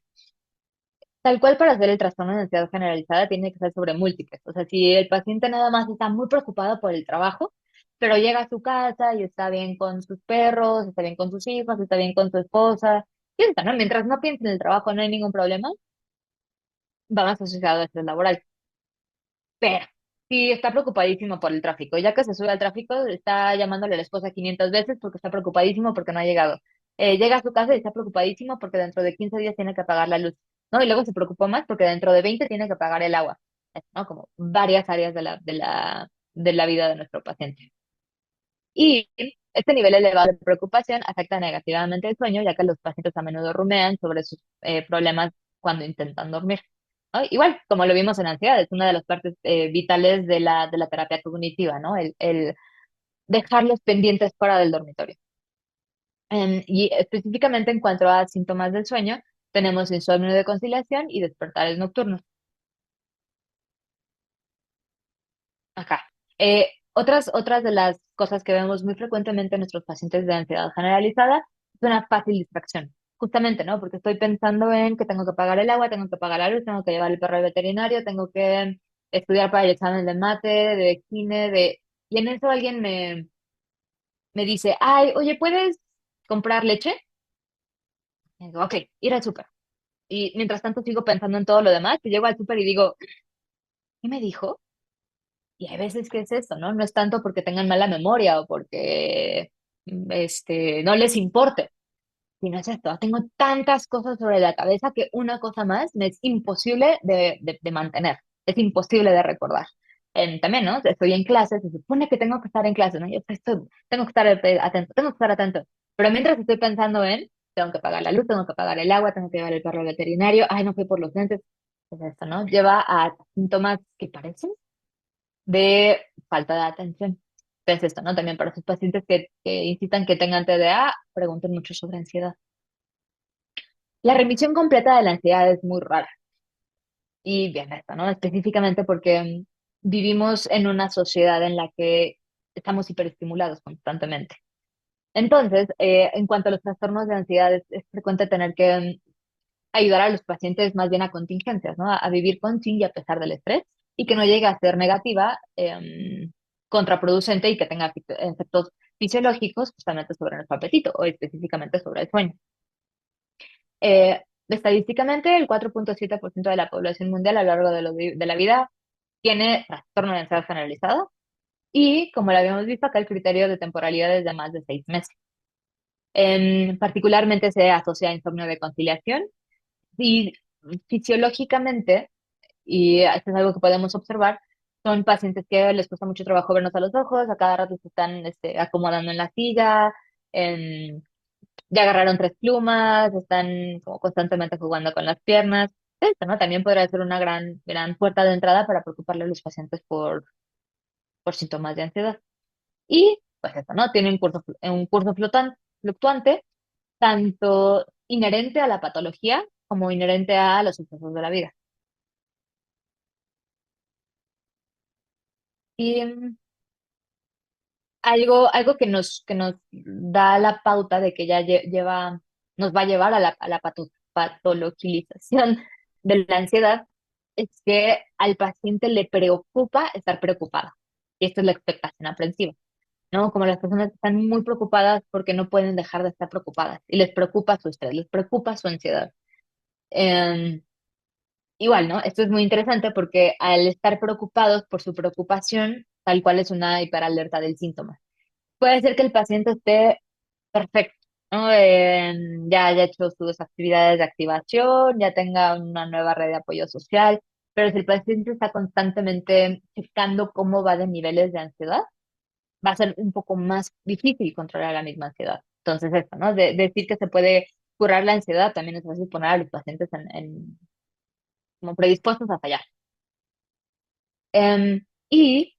Tal cual para hacer el trastorno de ansiedad generalizada tiene que ser sobre múltiples. O sea, si el paciente nada más está muy preocupado por el trabajo, pero llega a su casa y está bien con sus perros, está bien con sus hijos, está bien con su esposa, y está, ¿no? Mientras no piense en el trabajo no hay ningún problema, va más asociado a estrés laboral. Pero Sí, está preocupadísimo por el tráfico. Ya que se sube al tráfico, está llamándole a la esposa 500 veces porque está preocupadísimo porque no ha llegado. Llega a su casa y está preocupadísimo porque dentro de 15 días tiene que pagar la luz, ¿no? Y luego se preocupó más porque dentro de 20 tiene que pagar el agua, ¿no? Como varias áreas de la vida de nuestro paciente. Y este nivel elevado de preocupación afecta negativamente el sueño, ya que los pacientes a menudo rumean sobre sus problemas cuando intentan dormir, ¿no? Igual, como lo vimos en ansiedad, es una de las partes vitales de la terapia cognitiva, ¿no? El dejarlos pendientes fuera del dormitorio. Y específicamente en cuanto a síntomas del sueño, tenemos insomnio de conciliación y despertares nocturnos. Acá. Otras de las cosas que vemos muy frecuentemente en nuestros pacientes de ansiedad generalizada es una fácil distracción. Justamente, ¿no? Porque estoy pensando en que tengo que pagar el agua, tengo que pagar la luz, tengo que llevar el perro al veterinario, tengo que estudiar para el examen de mate, de cine, de... Y en eso alguien me dice, ay, oye, ¿puedes comprar leche? Y digo, ok, ir al súper. Y mientras tanto sigo pensando en todo lo demás, y llego al súper y digo, ¿qué me dijo? Y hay veces que es eso, ¿no? No es tanto porque tengan mala memoria o porque no les importe, sino es esto. Tengo tantas cosas sobre la cabeza que una cosa más me es imposible de mantener, es imposible de recordar. También, ¿no? Estoy en clase, se supone que tengo que estar en clase, ¿no? Tengo que estar atento, tengo que estar atento. Pero mientras estoy pensando en, tengo que pagar la luz, tengo que pagar el agua, tengo que llevar el perro al veterinario, ay, no fui por los lentes, pues esto, ¿no? Lleva a síntomas que parecen de falta de atención. Entonces, esto, ¿no? También para sus pacientes que incitan que tengan TDA, pregunten mucho sobre ansiedad. La remisión completa de la ansiedad es muy rara. Y bien, esto, ¿no? Específicamente porque vivimos en una sociedad en la que estamos hiperestimulados constantemente. Entonces, en cuanto a los trastornos de ansiedad, es frecuente tener que ayudar a los pacientes más bien a contingencias, ¿no? A vivir con sí y a pesar del estrés y que no llegue a ser negativa, contraproducente y que tenga efectos fisiológicos justamente sobre nuestro apetito o específicamente sobre el sueño. Estadísticamente, el 4,7% de la población mundial a lo largo de la vida tiene trastorno de ansiedad generalizado y, como lo habíamos visto acá, el criterio de temporalidad es de más de 6 meses. Particularmente se asocia a insomnio de conciliación y fisiológicamente, y esto es algo que podemos observar, son pacientes que les cuesta mucho trabajo vernos a los ojos, a cada rato se están acomodando en la silla, em, ya agarraron tres plumas, están como constantemente jugando con las piernas. Esto, ¿no? También podría ser una gran, gran puerta de entrada para preocuparle a los pacientes por síntomas de ansiedad. Y, pues esto, ¿no? Tiene un curso fluctuante, tanto inherente a la patología como inherente a los sucesos de la vida. Y algo que nos da la pauta de que ya nos va a llevar a la patologización de la ansiedad es que al paciente le preocupa estar preocupado. Y esto es la expectación aprensiva, ¿no? Como las personas están muy preocupadas porque no pueden dejar de estar preocupadas y les preocupa su estrés, les preocupa su ansiedad. Em, Igual, ¿no? Esto es muy interesante porque al estar preocupados por su preocupación, tal cual es una hiperalerta del síntoma. Puede ser que el paciente esté perfecto, ¿no? Ya haya hecho sus actividades de activación, ya tenga una nueva red de apoyo social, pero si el paciente está constantemente checando cómo va de niveles de ansiedad, va a ser un poco más difícil controlar la misma ansiedad. Entonces, esto, ¿no? Decir que se puede curar la ansiedad también es fácil poner a los pacientes como predispuestos a fallar. Y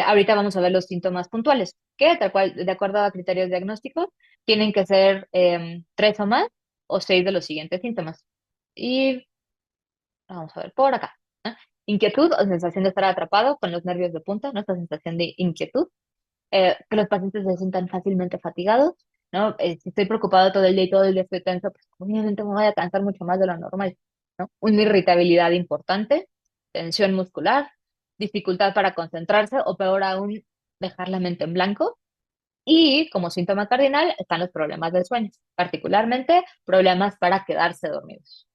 ahorita vamos a ver los síntomas puntuales, que tal cual, de acuerdo a criterios diagnósticos, tienen que ser tres o más o seis de los siguientes síntomas. Y vamos a ver por acá, ¿no? Inquietud o sensación de estar atrapado con los nervios de punta, ¿no? Esta sensación de inquietud, que los pacientes se sientan fácilmente fatigados, ¿no? Si estoy preocupado todo el día y todo el día estoy tenso, pues obviamente me voy a cansar mucho más de lo normal, ¿no? Una irritabilidad importante, tensión muscular, dificultad para concentrarse o peor aún, dejar la mente en blanco. Y como síntoma cardinal están los problemas del sueño, particularmente problemas para quedarse dormidos.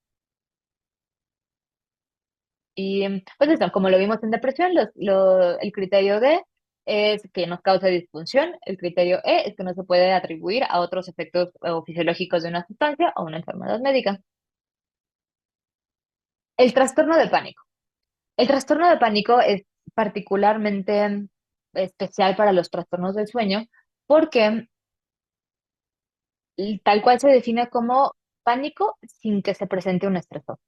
Y pues eso, como lo vimos en depresión, el criterio D es que nos causa disfunción, el criterio E es que no se puede atribuir a otros efectos fisiológicos de una sustancia o una enfermedad médica. El trastorno de pánico. El trastorno de pánico es particularmente especial para los trastornos del sueño porque tal cual se define como pánico sin que se presente un estresor,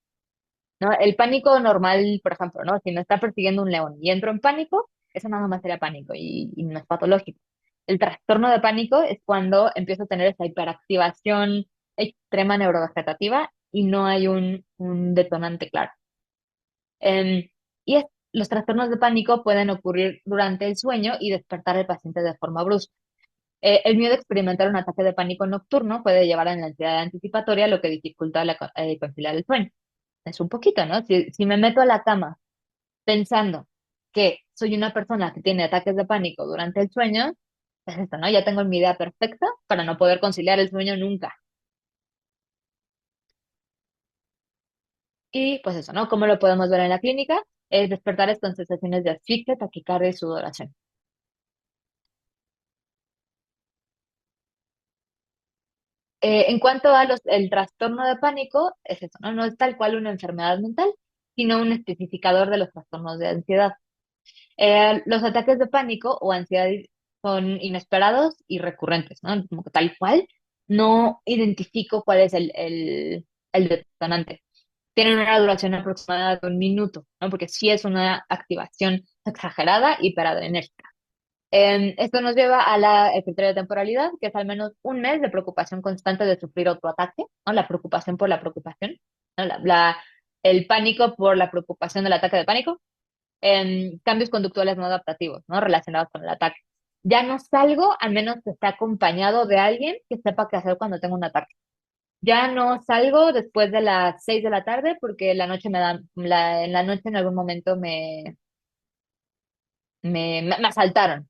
¿no? El pánico normal, por ejemplo, ¿no? Si me está persiguiendo un león y entro en pánico, eso nada más sería pánico y no es patológico. El trastorno de pánico es cuando empiezo a tener esa hiperactivación extrema neurovegetativa y no hay un detonante claro. Em, los trastornos de pánico pueden ocurrir durante el sueño y despertar al paciente de forma brusca. El miedo a experimentar un ataque de pánico nocturno puede llevar a la ansiedad anticipatoria, lo que dificulta conciliar el sueño. Es un poquito, ¿no? Si me meto a la cama pensando que soy una persona que tiene ataques de pánico durante el sueño, es esto, ¿no? Ya tengo mi idea perfecta para no poder conciliar el sueño nunca. Y pues eso, ¿no? ¿Cómo lo podemos ver en la clínica? Es despertares con sensaciones de asfixia, taquicardia y sudoración. En cuanto a el trastorno de pánico, es eso, ¿no? No es tal cual una enfermedad mental, sino un especificador de los trastornos de ansiedad. Los ataques de pánico o ansiedad son inesperados y recurrentes, ¿no? Como que tal cual, no identifico cuál es el detonante. Tienen una duración aproximada de un minuto, ¿no? Porque sí es una activación exagerada y hiperadrenérgica. Esto nos lleva a el criterio de temporalidad, que es al menos un mes de preocupación constante de sufrir otro ataque, ¿no? La preocupación por la preocupación, ¿no? El pánico por la preocupación del ataque de pánico, cambios conductuales no adaptativos, ¿no? Relacionados con el ataque. Ya no salgo a menos que esté acompañado de alguien que sepa qué hacer cuando tengo un ataque. Ya no salgo después de las 6 de la tarde porque la noche en la noche en algún momento me asaltaron.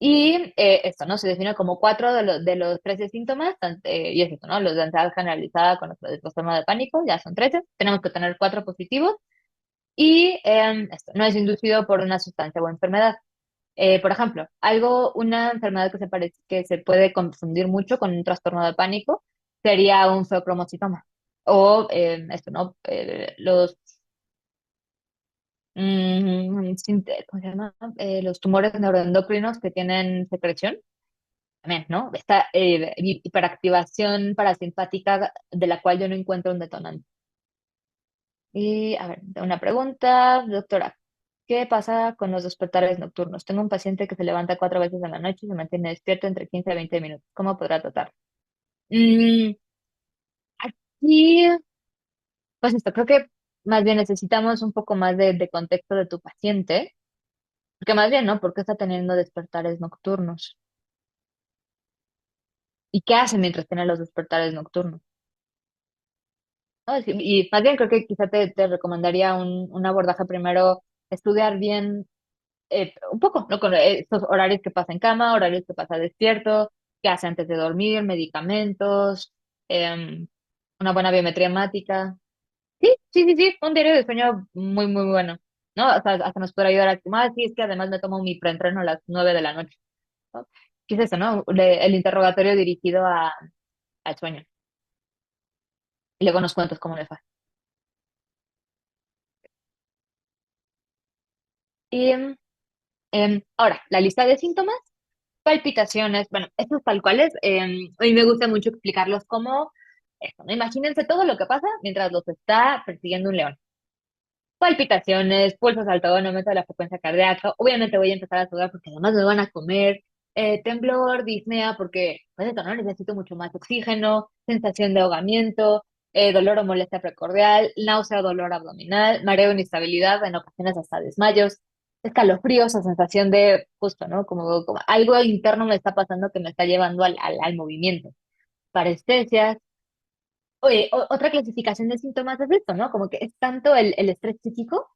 Y esto, ¿no? Se define como cuatro de los 13 síntomas, y es esto, ¿no? Los de ansiedad generalizada con el trastorno de pánico, ya son 13. Tenemos que tener cuatro positivos. Y esto no es inducido por una sustancia o enfermedad. Por ejemplo, una enfermedad que se puede confundir mucho con un trastorno de pánico sería un feocromocitoma. O esto, ¿no? ¿Cómo se llama? Los tumores neuroendocrinos que tienen secreción, también, ¿no? Esta hiperactivación parasimpática de la cual yo no encuentro un detonante. Y, a ver, una pregunta, doctora. ¿Qué pasa con los despertares nocturnos? Tengo un paciente que se levanta 4 veces en la noche y se mantiene despierto entre 15 a 20 minutos. ¿Cómo podrá tratar? Mm, aquí, pues esto, creo que más bien necesitamos un poco más de contexto de tu paciente, porque más bien, ¿no? ¿Por qué está teniendo despertares nocturnos? ¿Y qué hace mientras tiene los despertares nocturnos? ¿No? Y más bien creo que quizá te recomendaría un abordaje primero, estudiar bien un poco, ¿no? Con estos horarios que pasa en cama, horarios que pasa despierto, qué hace antes de dormir, medicamentos, em, una buena biometría hemática. Sí, sí, sí, sí, un diario de sueño muy, muy bueno, ¿no? Hasta nos puede ayudar a más, sí, es que además me tomo mi preentreno a las 9 de la noche, ¿no? ¿Qué es eso, no? El interrogatorio dirigido al sueño. Y luego nos cuentas cómo le fue. Y ahora, la lista de síntomas. Palpitaciones, bueno, estos tal cuales, a mí me gusta mucho explicarlos como esto, ¿no? Imagínense todo lo que pasa mientras los está persiguiendo un león. Palpitaciones, pulso saltador, aumento de la frecuencia cardíaca, obviamente voy a empezar a sudar porque además me van a comer, temblor, disnea, porque pues esto, ¿no? Necesito mucho más oxígeno, sensación de ahogamiento, dolor o molestia precordial, náusea o dolor abdominal, mareo, inestabilidad, en ocasiones hasta desmayos, escalofríos o sensación de justo, ¿no? Como algo interno me está pasando que me está llevando al movimiento. Parestesias. Oye, otra clasificación de síntomas es esto, ¿no? Como que es tanto el estrés psíquico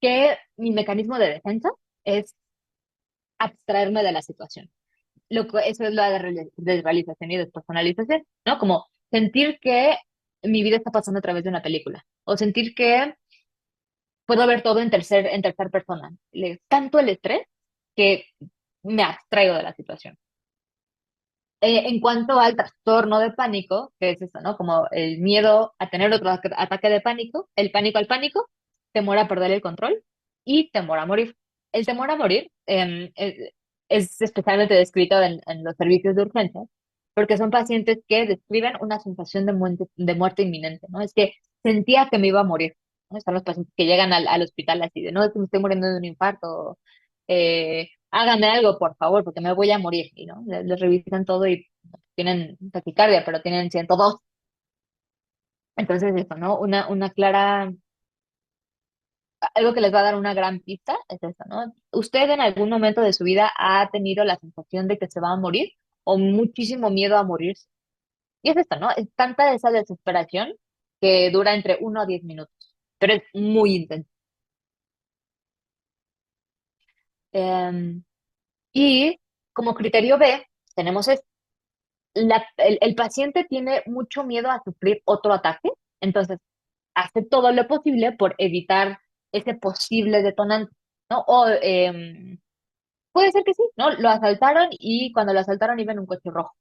que mi mecanismo de defensa es abstraerme de la situación. Eso es la desrealización y despersonalización, ¿no? Como sentir que mi vida está pasando a través de una película o sentir que puedo ver todo en tercer persona. Tanto el estrés que me abstraigo de la situación. En cuanto al trastorno de pánico, que es eso, ¿no? Como el miedo a tener otro ataque de pánico, el pánico al pánico, temor a perder el control y temor a morir. El temor a morir es especialmente descrito en los servicios de urgencia, porque son pacientes que describen una sensación de muerte inminente, ¿no? Es que sentía que me iba a morir, ¿no? Están los pacientes que llegan al hospital así de, no, es que me estoy muriendo de un infarto, hágame algo, por favor, porque me voy a morir, y ¿no? Les revisan todo y tienen taquicardia, pero tienen 102. Entonces, eso, ¿no? Una clara, algo que les va a dar una gran pista es eso, ¿no? ¿Usted en algún momento de su vida ha tenido la sensación de que se va a morir o muchísimo miedo a morirse? Y es esto, ¿no? Es tanta esa desesperación que dura entre 1 a 10 minutos, pero es muy intenso. Em, y como criterio B, tenemos el paciente tiene mucho miedo a sufrir otro ataque, entonces hace todo lo posible por evitar ese posible detonante, ¿no? O puede ser que sí, ¿no? Lo asaltaron y cuando lo asaltaron iba en un coche rojo.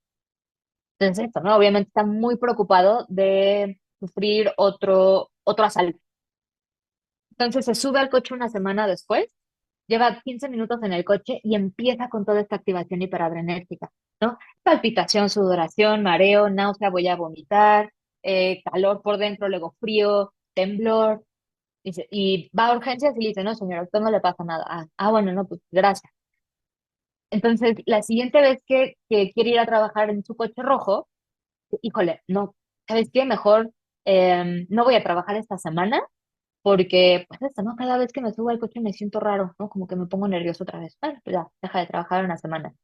Entonces, esto, ¿no? Obviamente está muy preocupado de sufrir otro asalto. Entonces se sube al coche una semana después, lleva 15 minutos en el coche y empieza con toda esta activación hiperadrenérgica, ¿no? Palpitación, sudoración, mareo, náusea, voy a vomitar, calor por dentro, luego frío, temblor. Y va a urgencias y le dice, no, señora, a usted no le pasa nada. Bueno, no, pues gracias. Entonces, la siguiente vez que quiere ir a trabajar en su coche rojo, híjole, no, ¿sabes qué? Mejor no voy a trabajar esta semana porque, pues esto, ¿no? Cada vez que me subo al coche me siento raro, ¿no? Como que me pongo nervioso otra vez. Bueno, pues ya, deja de trabajar una semana.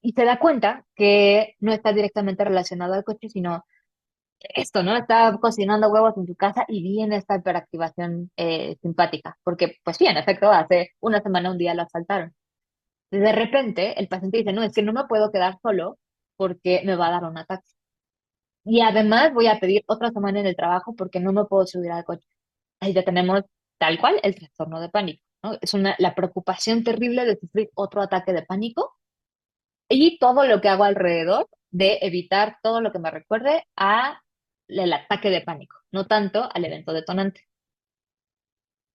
Y se da cuenta que no está directamente relacionado al coche, sino esto, ¿no? Está cocinando huevos en su casa y viene esta hiperactivación simpática, porque, pues sí, en efecto, hace una semana, un día lo asaltaron. De repente, el paciente dice, no, es que no me puedo quedar solo porque me va a dar un ataque. Y además voy a pedir otra semana en el trabajo porque no me puedo subir al coche. Ahí ya tenemos tal cual el trastorno de pánico, ¿no? Es la preocupación terrible de sufrir otro ataque de pánico y todo lo que hago alrededor de evitar todo lo que me recuerde a el ataque de pánico, no tanto al evento detonante.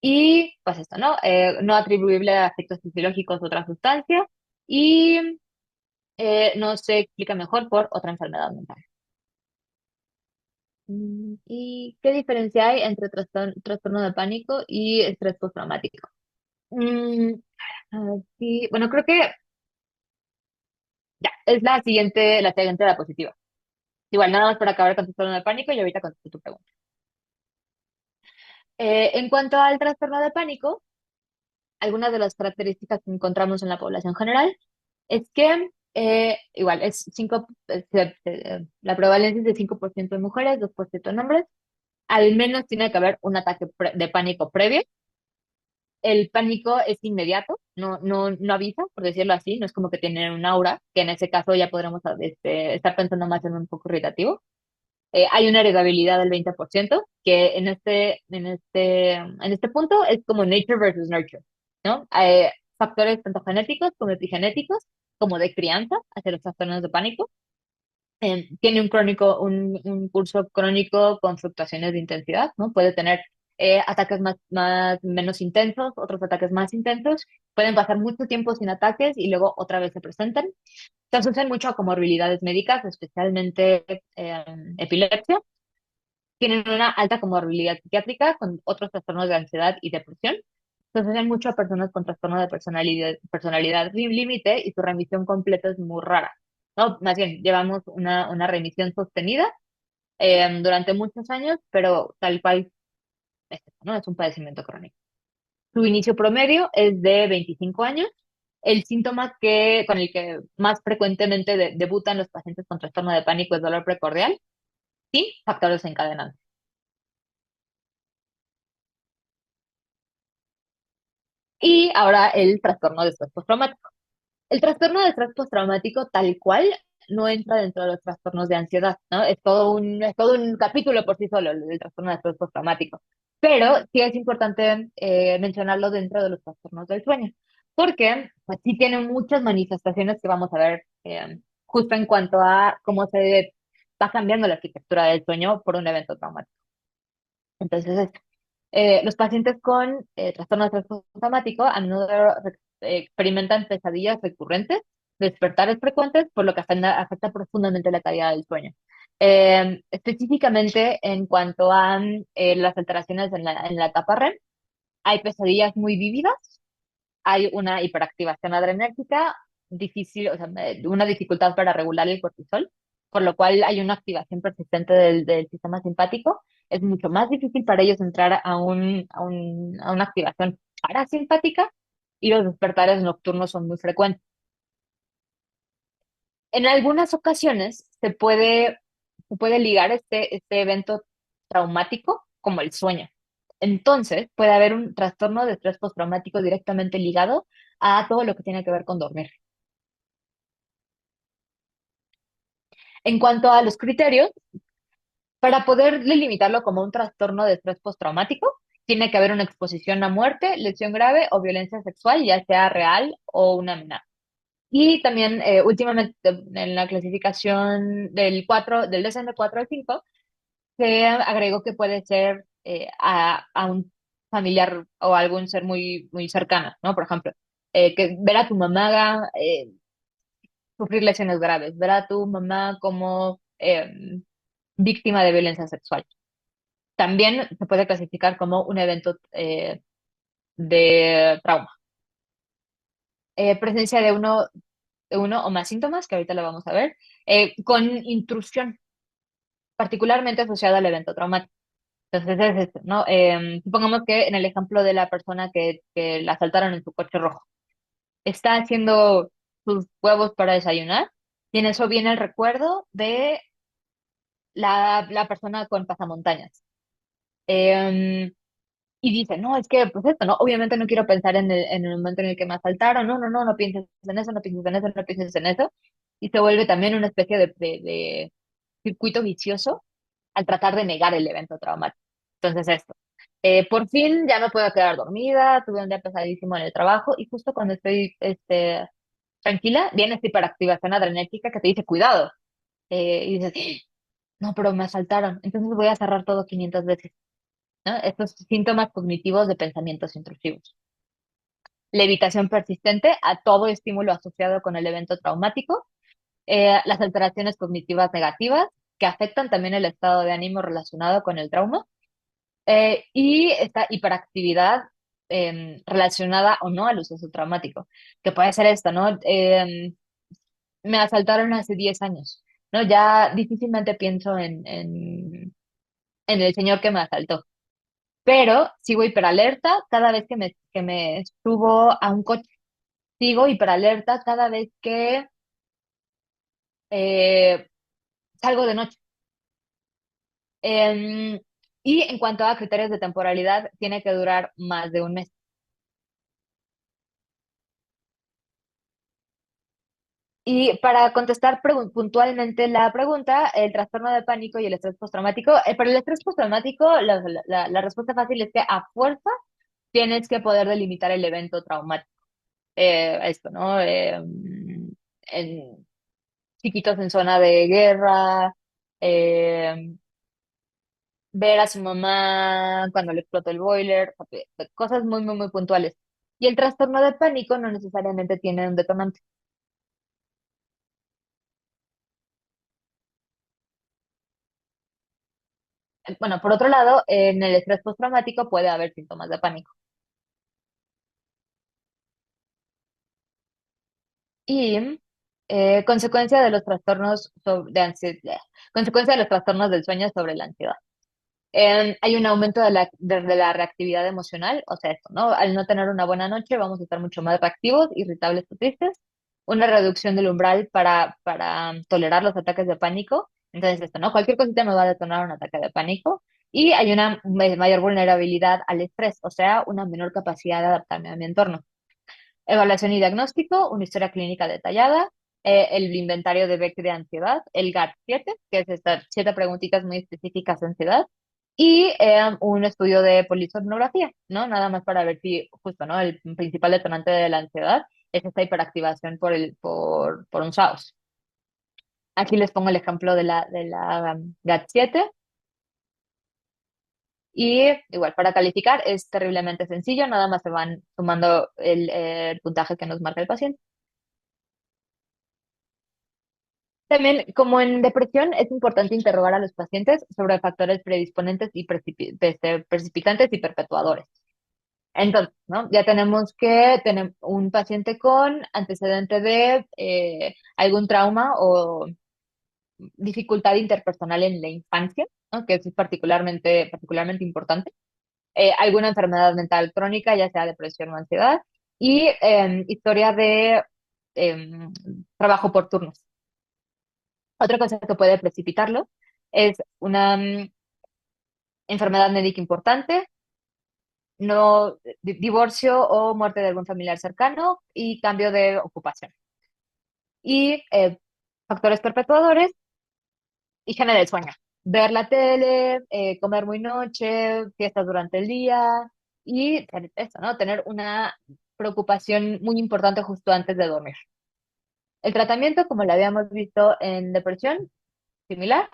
Y pues esto, ¿no? No atribuible a efectos fisiológicos de otra sustancia y no se explica mejor por otra enfermedad mental. ¿Y qué diferencia hay entre trastorno de pánico y estrés postraumático? Mm, sí, bueno, creo que ya, es la siguiente diapositiva. Igual, nada más para acabar con trastorno de pánico y ahorita contesto tu pregunta. En cuanto al trastorno de pánico, algunas de las características que encontramos en la población general es que, igual, la prevalencia es de 5% en mujeres, 2% en hombres. Al menos tiene que haber un ataque de pánico previo. El pánico es inmediato, no avisa, por decirlo así, no es como que tienen un aura, que en ese caso ya podremos estar pensando más en un poco irritativo. Hay una heredabilidad del 20%, que en este punto es como nature versus nurture, ¿no? Hay factores tanto genéticos como epigenéticos, como de crianza hacia los trastornos de pánico. Tiene un curso crónico con fluctuaciones de intensidad, ¿no? Puede tener ataques menos intensos, otros ataques más intensos. Pueden pasar mucho tiempo sin ataques y luego otra vez se presentan. Se asocian mucho a comorbilidades médicas, especialmente epilepsia. Tienen una alta comorbilidad psiquiátrica con otros trastornos de ansiedad y depresión. Se asocian mucho a personas con trastorno de personalidad límite y su remisión completa es muy rara. No, más bien, llevamos una remisión sostenida durante muchos años, pero tal cual ¿no? Es un padecimiento crónico. Su inicio promedio es de 25 años. El síntoma con el que más frecuentemente debutan los pacientes con trastorno de pánico es dolor precordial, sin factores desencadenantes. Y ahora el trastorno de estrés postraumático. El trastorno de estrés postraumático tal cual no entra dentro de los trastornos de ansiedad, ¿no? Es todo un capítulo por sí solo el trastorno de estrés postraumático. Pero sí es importante mencionarlo dentro de los trastornos del sueño, porque pues, sí tiene muchas manifestaciones que vamos a ver justo en cuanto a cómo se va cambiando la arquitectura del sueño por un evento traumático. Entonces, los pacientes con trastorno de estrés postraumático a menudo experimentan pesadillas recurrentes, despertares frecuentes, por lo que afecta profundamente la calidad del sueño. Específicamente en cuanto a las alteraciones en la etapa REM, hay pesadillas muy vívidas, hay una hiperactivación adrenérgica difícil, o sea, una dificultad para regular el cortisol, por lo cual hay una activación persistente del sistema simpático. Es mucho más difícil para ellos entrar a una activación parasimpática y los despertares nocturnos son muy frecuentes. En algunas ocasiones se puede ligar este evento traumático como el sueño. Entonces, puede haber un trastorno de estrés postraumático directamente ligado a todo lo que tiene que ver con dormir. En cuanto a los criterios, para poder delimitarlo como un trastorno de estrés postraumático, tiene que haber una exposición a muerte, lesión grave o violencia sexual, ya sea real o una amenaza. Y también, últimamente, en la clasificación del DSM-4 al 5, se agregó que puede ser a un familiar o algún ser muy, muy cercano, ¿no? Por ejemplo, que ver a tu mamá sufrir lesiones graves, ver a tu mamá como víctima de violencia sexual. También se puede clasificar como un evento de trauma. Presencia de uno o más síntomas, que ahorita lo vamos a ver, con intrusión, particularmente asociada al evento traumático. Entonces es esto, ¿no? Supongamos que en el ejemplo de la persona que la asaltaron en su coche rojo, está haciendo sus huevos para desayunar, y en eso viene el recuerdo de la persona con pasamontañas. Em, y dice, no, es que, pues esto, ¿no? Obviamente no quiero pensar en el momento en el que me asaltaron, no pienses en eso, no pienses en eso, no pienses en eso. Y se vuelve también una especie de circuito vicioso al tratar de negar el evento traumático. Entonces, esto. Por fin ya me puedo quedar dormida, tuve un día pesadísimo en el trabajo y justo cuando estoy tranquila, viene esta hiperactivación adrenérgica que te dice, cuidado. Y dices, no, pero me asaltaron, entonces voy a cerrar todo 500 veces, ¿no? Estos síntomas cognitivos de pensamientos intrusivos. La evitación persistente a todo estímulo asociado con el evento traumático, las alteraciones cognitivas negativas que afectan también el estado de ánimo relacionado con el trauma, y esta hiperactividad relacionada o no al suceso traumático, que puede ser esto, ¿no? Me asaltaron hace 10 años, ¿no? Ya difícilmente pienso en el señor que me asaltó, pero sigo hiperalerta cada vez que me subo a un coche, sigo hiperalerta cada vez que eh, salgo de noche. Em, y en cuanto a criterios de temporalidad, tiene que durar más de un mes. Y para contestar puntualmente la pregunta, el trastorno de pánico y el estrés postraumático, para el estrés postraumático, la respuesta fácil es que a fuerza tienes que poder delimitar el evento traumático. Esto, ¿no? En chiquitos en zona de guerra, eh, ver a su mamá cuando le explotó el boiler, cosas muy, muy, muy puntuales. Y el trastorno de pánico no necesariamente tiene un detonante. Bueno, por otro lado, en el estrés postraumático puede haber síntomas de pánico. Y consecuencia de los trastornos de ansiedad, consecuencia de los trastornos del sueño sobre la ansiedad. Hay un aumento de la reactividad emocional, o sea, esto, ¿no? Al no tener una buena noche, vamos a estar mucho más reactivos, irritables o tristes. Una reducción del umbral para tolerar los ataques de pánico. Entonces, esto, ¿no? Cualquier cosita me va a detonar un ataque de pánico. Y hay una mayor vulnerabilidad al estrés, o sea, una menor capacidad de adaptarme a mi entorno. Evaluación y diagnóstico, una historia clínica detallada, el inventario de Beck de ansiedad, el GAT-7, que es estas 7 preguntitas muy específicas de ansiedad, y un estudio de polisomnografía, ¿no? Nada más para ver si justo, ¿no? El principal detonante de la ansiedad es esta hiperactivación por un SAOS. Aquí les pongo el ejemplo de la GAT-7 y igual, para calificar es terriblemente sencillo, nada más se van sumando el puntaje que nos marca el paciente. También, como en depresión, es importante interrogar a los pacientes sobre factores predisponentes y precipitantes y perpetuadores. Entonces, ¿no? Ya tenemos que tener un paciente con antecedente de algún trauma o dificultad interpersonal en la infancia, ¿no? Que es particularmente importante. Alguna enfermedad mental crónica, ya sea depresión o ansiedad, y historia de em, trabajo por turnos. Otra cosa que puede precipitarlo es una enfermedad médica importante, no divorcio o muerte de algún familiar cercano y cambio de ocupación. Y factores perpetuadores, higiene del sueño. Ver la tele, comer muy noche, fiestas durante el día y eso, ¿no? Tener una preocupación muy importante justo antes de dormir. El tratamiento, como lo habíamos visto en depresión, similar,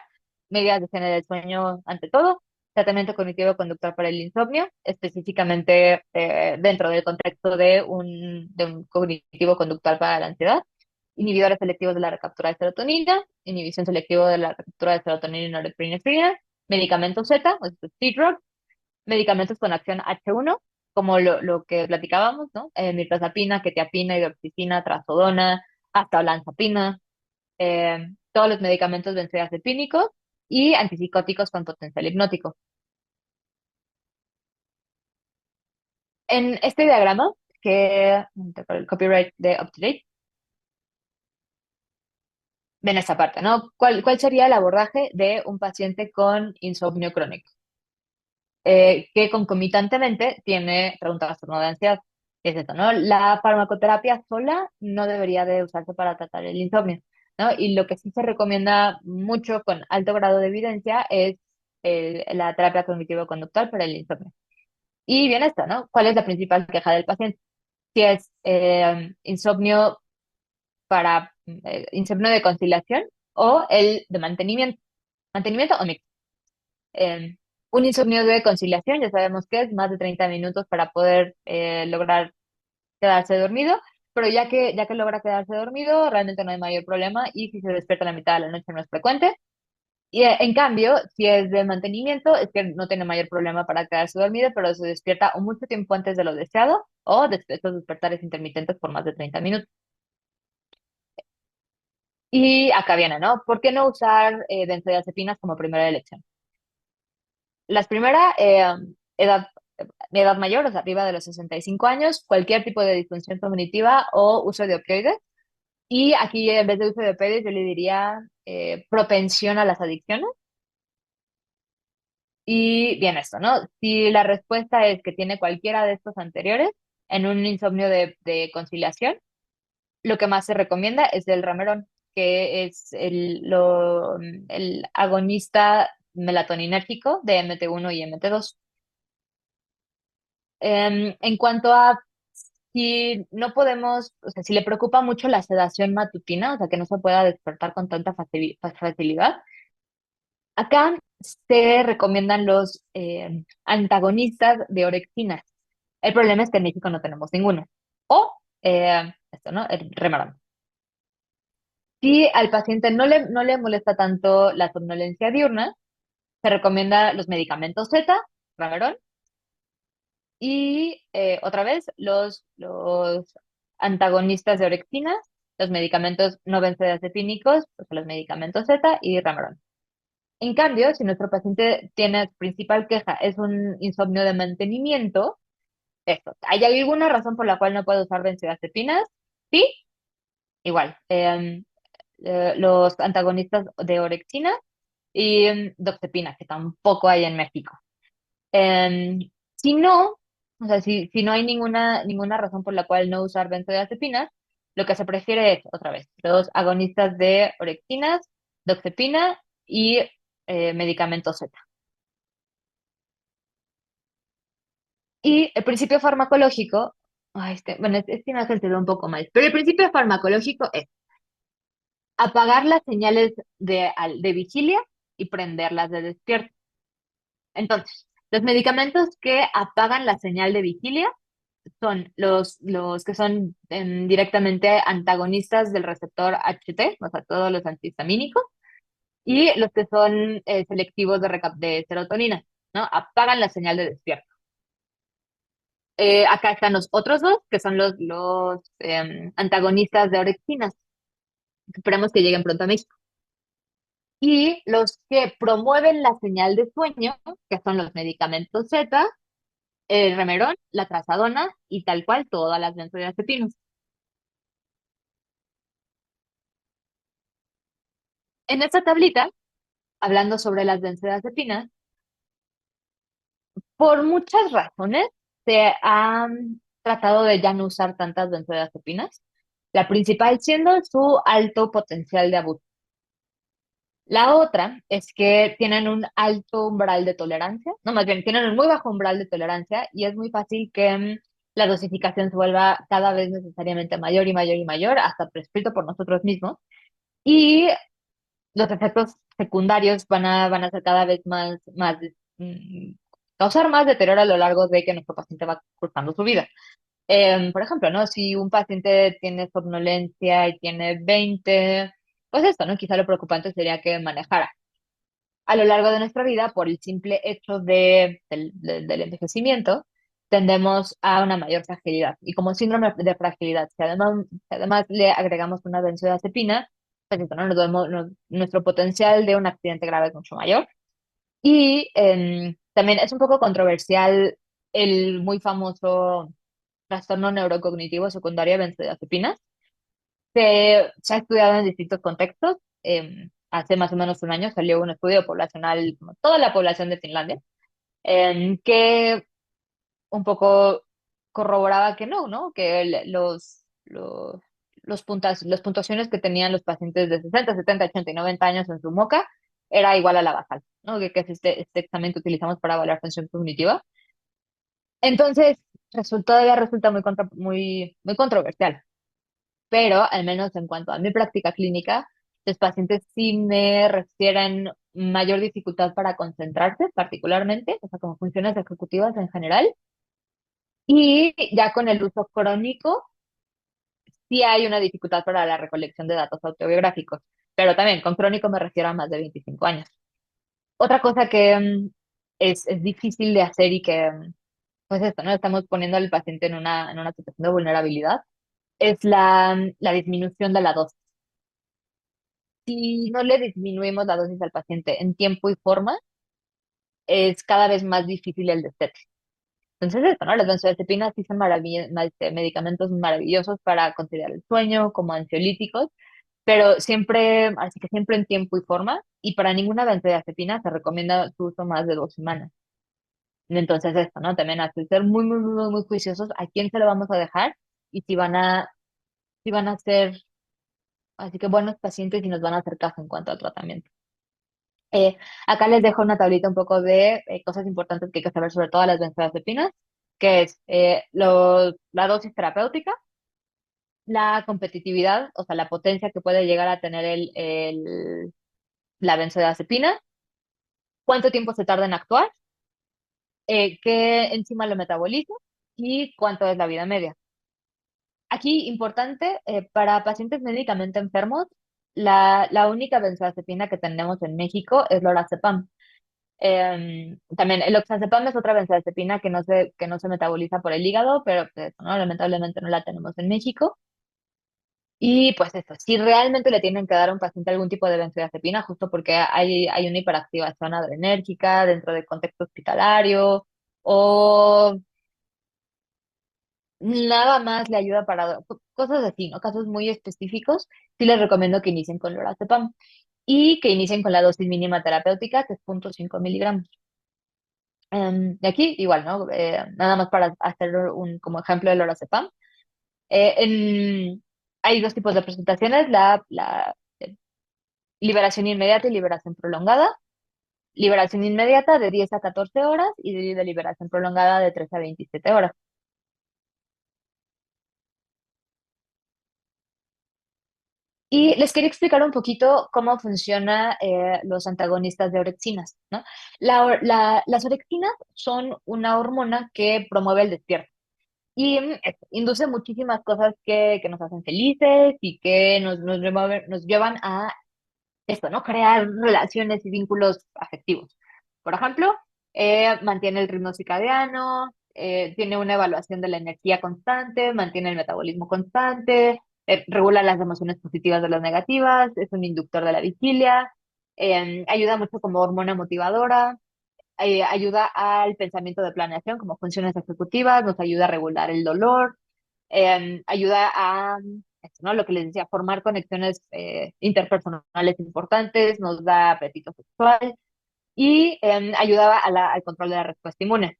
medidas de higiene del sueño ante todo, tratamiento cognitivo-conductual para el insomnio, específicamente dentro del contexto de un cognitivo-conductual para la ansiedad, inhibidores selectivos de la recaptura de serotonina, inhibición selectiva de la recaptura de serotonina y norepinefrina, medicamentos Z, o sea, C-drug, medicamentos con acción H1, como lo que platicábamos, ¿no? Mirtazapina, quetiapina, hidroxicina, trazodona, hasta olanzapina, todos los medicamentos benzodiazepínicos y antipsicóticos con potencial hipnótico. En este diagrama, que por el copyright de UpToDate, ven esta parte, ¿no? ¿Cuál sería el abordaje de un paciente con insomnio crónico? Que concomitantemente tiene trastorno de ansiedad. Es esto, ¿no? La farmacoterapia sola no debería de usarse para tratar el insomnio, ¿no? Y lo que sí se recomienda mucho con alto grado de evidencia es la terapia cognitivo-conductual para el insomnio. Y bien esto, ¿no? ¿Cuál es la principal queja del paciente? Si es insomnio para insomnio de conciliación o el de mantenimiento o mixto. Eh, un insomnio de conciliación, ya sabemos que es más de 30 minutos para poder lograr quedarse dormido, pero ya que logra quedarse dormido, realmente no hay mayor problema y si se despierta a la mitad de la noche no es frecuente. Y en cambio, si es de mantenimiento, es que no tiene mayor problema para quedarse dormido, pero se despierta o mucho tiempo antes de lo deseado o estos despertares intermitentes por más de 30 minutos. Y acá viene, ¿no? ¿Por qué no usar benzodiazepinas como primera elección? Las primeras, edad mayor, o sea, arriba de los 65 años, cualquier tipo de disfunción cognitiva o uso de opioides. Y aquí, en vez de uso de opioides, yo le diría propensión a las adicciones. Y bien esto, ¿no? Si la respuesta es que tiene cualquiera de estos anteriores en un insomnio de conciliación, lo que más se recomienda es el Ramerón, que es el agonista melatoninérgico de MT1 y MT2. En cuanto a si no podemos, o sea, si le preocupa mucho la sedación matutina, o sea, que no se pueda despertar con tanta facilidad, acá se recomiendan los antagonistas de orexina. El problema es que en México no tenemos ninguno. O, esto, ¿no? El Remeron. Si al paciente no le molesta tanto la somnolencia diurna, se recomienda los medicamentos Z, Remeron, y otra vez los antagonistas de orexina, los medicamentos no benzodiazepínicos, o sea, los medicamentos Z y Remeron. En cambio, si nuestro paciente tiene su principal queja es un insomnio de mantenimiento, esto, ¿hay alguna razón por la cual no puede usar benzodiazepinas? Sí, igual. Los antagonistas de orexina y doxepina, que tampoco hay en México. Em, si no, o sea, si no hay ninguna razón por la cual no usar benzodiazepinas, lo que se prefiere es, otra vez, los agonistas de orexinas, doxepina y medicamentos Z. Y el principio farmacológico, ay, bueno, este imagen se ve un poco mal, pero el principio farmacológico es apagar las señales de vigilia y prenderlas de despierto. Entonces, los medicamentos que apagan la señal de vigilia son los que son directamente antagonistas del receptor HT, o sea, todos los antihistamínicos, y los que son selectivos de serotonina, ¿no? Apagan la señal de despierto. Acá están los otros dos, que son los antagonistas de orexinas. Esperemos que lleguen pronto a México. Y los que promueven la señal de sueño, que son los medicamentos Z, el Remerón, la trazadona y tal cual todas las benzodiazepinas. En esta tablita, hablando sobre las benzodiazepinas, por muchas razones se han tratado de ya no usar tantas benzodiazepinas, la principal siendo su alto potencial de abuso. La otra es que tienen un alto umbral de tolerancia, no, más bien tienen un muy bajo umbral de tolerancia y es muy fácil que la dosificación se vuelva cada vez necesariamente mayor y mayor y mayor, hasta prescrito por nosotros mismos. Y los efectos secundarios van a ser cada vez mm, causar más deterioro a lo largo de que nuestro paciente va cursando su vida. Por ejemplo, ¿no? Si un paciente tiene somnolencia y tiene 20, pues esto, ¿no? Quizá lo preocupante sería que manejara a lo largo de nuestra vida, por el simple hecho del envejecimiento, tendemos a una mayor fragilidad. Y como síndrome de fragilidad, si además le agregamos una benzodiazepina, pues esto, ¿no? Nuestro potencial de un accidente grave es mucho mayor. Y también es un poco controversial el muy famoso trastorno neurocognitivo secundario de benzodiazepinas. Se ha estudiado en distintos contextos. Hace más o menos un año salió un estudio poblacional, como toda la población de Finlandia, que un poco corroboraba que no, ¿no? Que las puntuaciones que tenían los pacientes de 60, 70, 80 y 90 años en su MOCA era igual a la basal, ¿no? Que es este examen que utilizamos para evaluar función cognitiva. Entonces, todavía resulta muy controversial, pero al menos en cuanto a mi práctica clínica, los pacientes sí me refieren mayor dificultad para concentrarse, particularmente, o sea, como funciones ejecutivas en general, y ya con el uso crónico, sí hay una dificultad para la recolección de datos autobiográficos, pero también con crónico me refiero a más de 25 años. Otra cosa que es difícil de hacer y que, pues esto, ¿no? Estamos poniendo al paciente en una situación de vulnerabilidad, es la disminución de la dosis. Si no le disminuimos la dosis al paciente en tiempo y forma, es cada vez más difícil el destete. Entonces, esto, ¿no? Las benzodiazepinas sí son medicamentos maravillosos para conciliar el sueño, como ansiolíticos, pero siempre, así que siempre en tiempo y forma, y para ninguna benzodiazepina se recomienda su uso más de 2 semanas. Entonces, esto, ¿no? También hay que ser muy, muy, muy, muy juiciosos a quién se lo vamos a dejar y si van a ser, así que buenos pacientes y nos van a hacer caso en cuanto al tratamiento. Eh, Acá les dejo una tablita un poco de cosas importantes que hay que saber sobre todas las benzodiazepinas, que es la dosis terapéutica, la competitividad, o sea, la potencia que puede llegar a tener la benzodiazepina, cuánto tiempo se tarda en actuar, qué enzima lo metaboliza y cuánto es la vida media. Aquí, importante, para pacientes médicamente enfermos, la única benzodiazepina que tenemos en México es lorazepam. También el oxazepam es otra benzodiazepina que no se metaboliza por el hígado, pero pues, ¿no? Lamentablemente no la tenemos en México. Y pues esto, si realmente le tienen que dar a un paciente algún tipo de benzodiazepina, justo porque hay una hiperactivación adrenérgica dentro del contexto hospitalario, o nada más le ayuda para cosas así, ¿no? Casos muy específicos, sí les recomiendo que inicien con lorazepam y que inicien con la dosis mínima terapéutica, que es 0,5 miligramos. De aquí, igual, ¿no? Nada más para hacer un como ejemplo de lorazepam. Eh, en- Hay dos tipos de presentaciones, la liberación inmediata y liberación prolongada. liberación inmediata de 10 a 14 horas y de liberación prolongada de 3 a 27 horas. Y les quería explicar un poquito cómo funciona los antagonistas de orexinas, ¿no? Las orexinas son una hormona que promueve el despierto y induce muchísimas cosas que nos hacen felices y que nos llevan a esto, ¿no? Crear relaciones y vínculos afectivos. Por ejemplo, mantiene el ritmo circadiano, tiene una evaluación de la energía constante, mantiene el metabolismo constante, regula las emociones positivas de las negativas, es un inductor de la vigilia, ayuda mucho como hormona motivadora, ayuda al pensamiento de planeación como funciones ejecutivas, nos ayuda a regular el dolor, ayuda a, esto, ¿no? Lo que les decía, formar conexiones interpersonales importantes, nos da apetito sexual y ayuda al control de la respuesta inmune.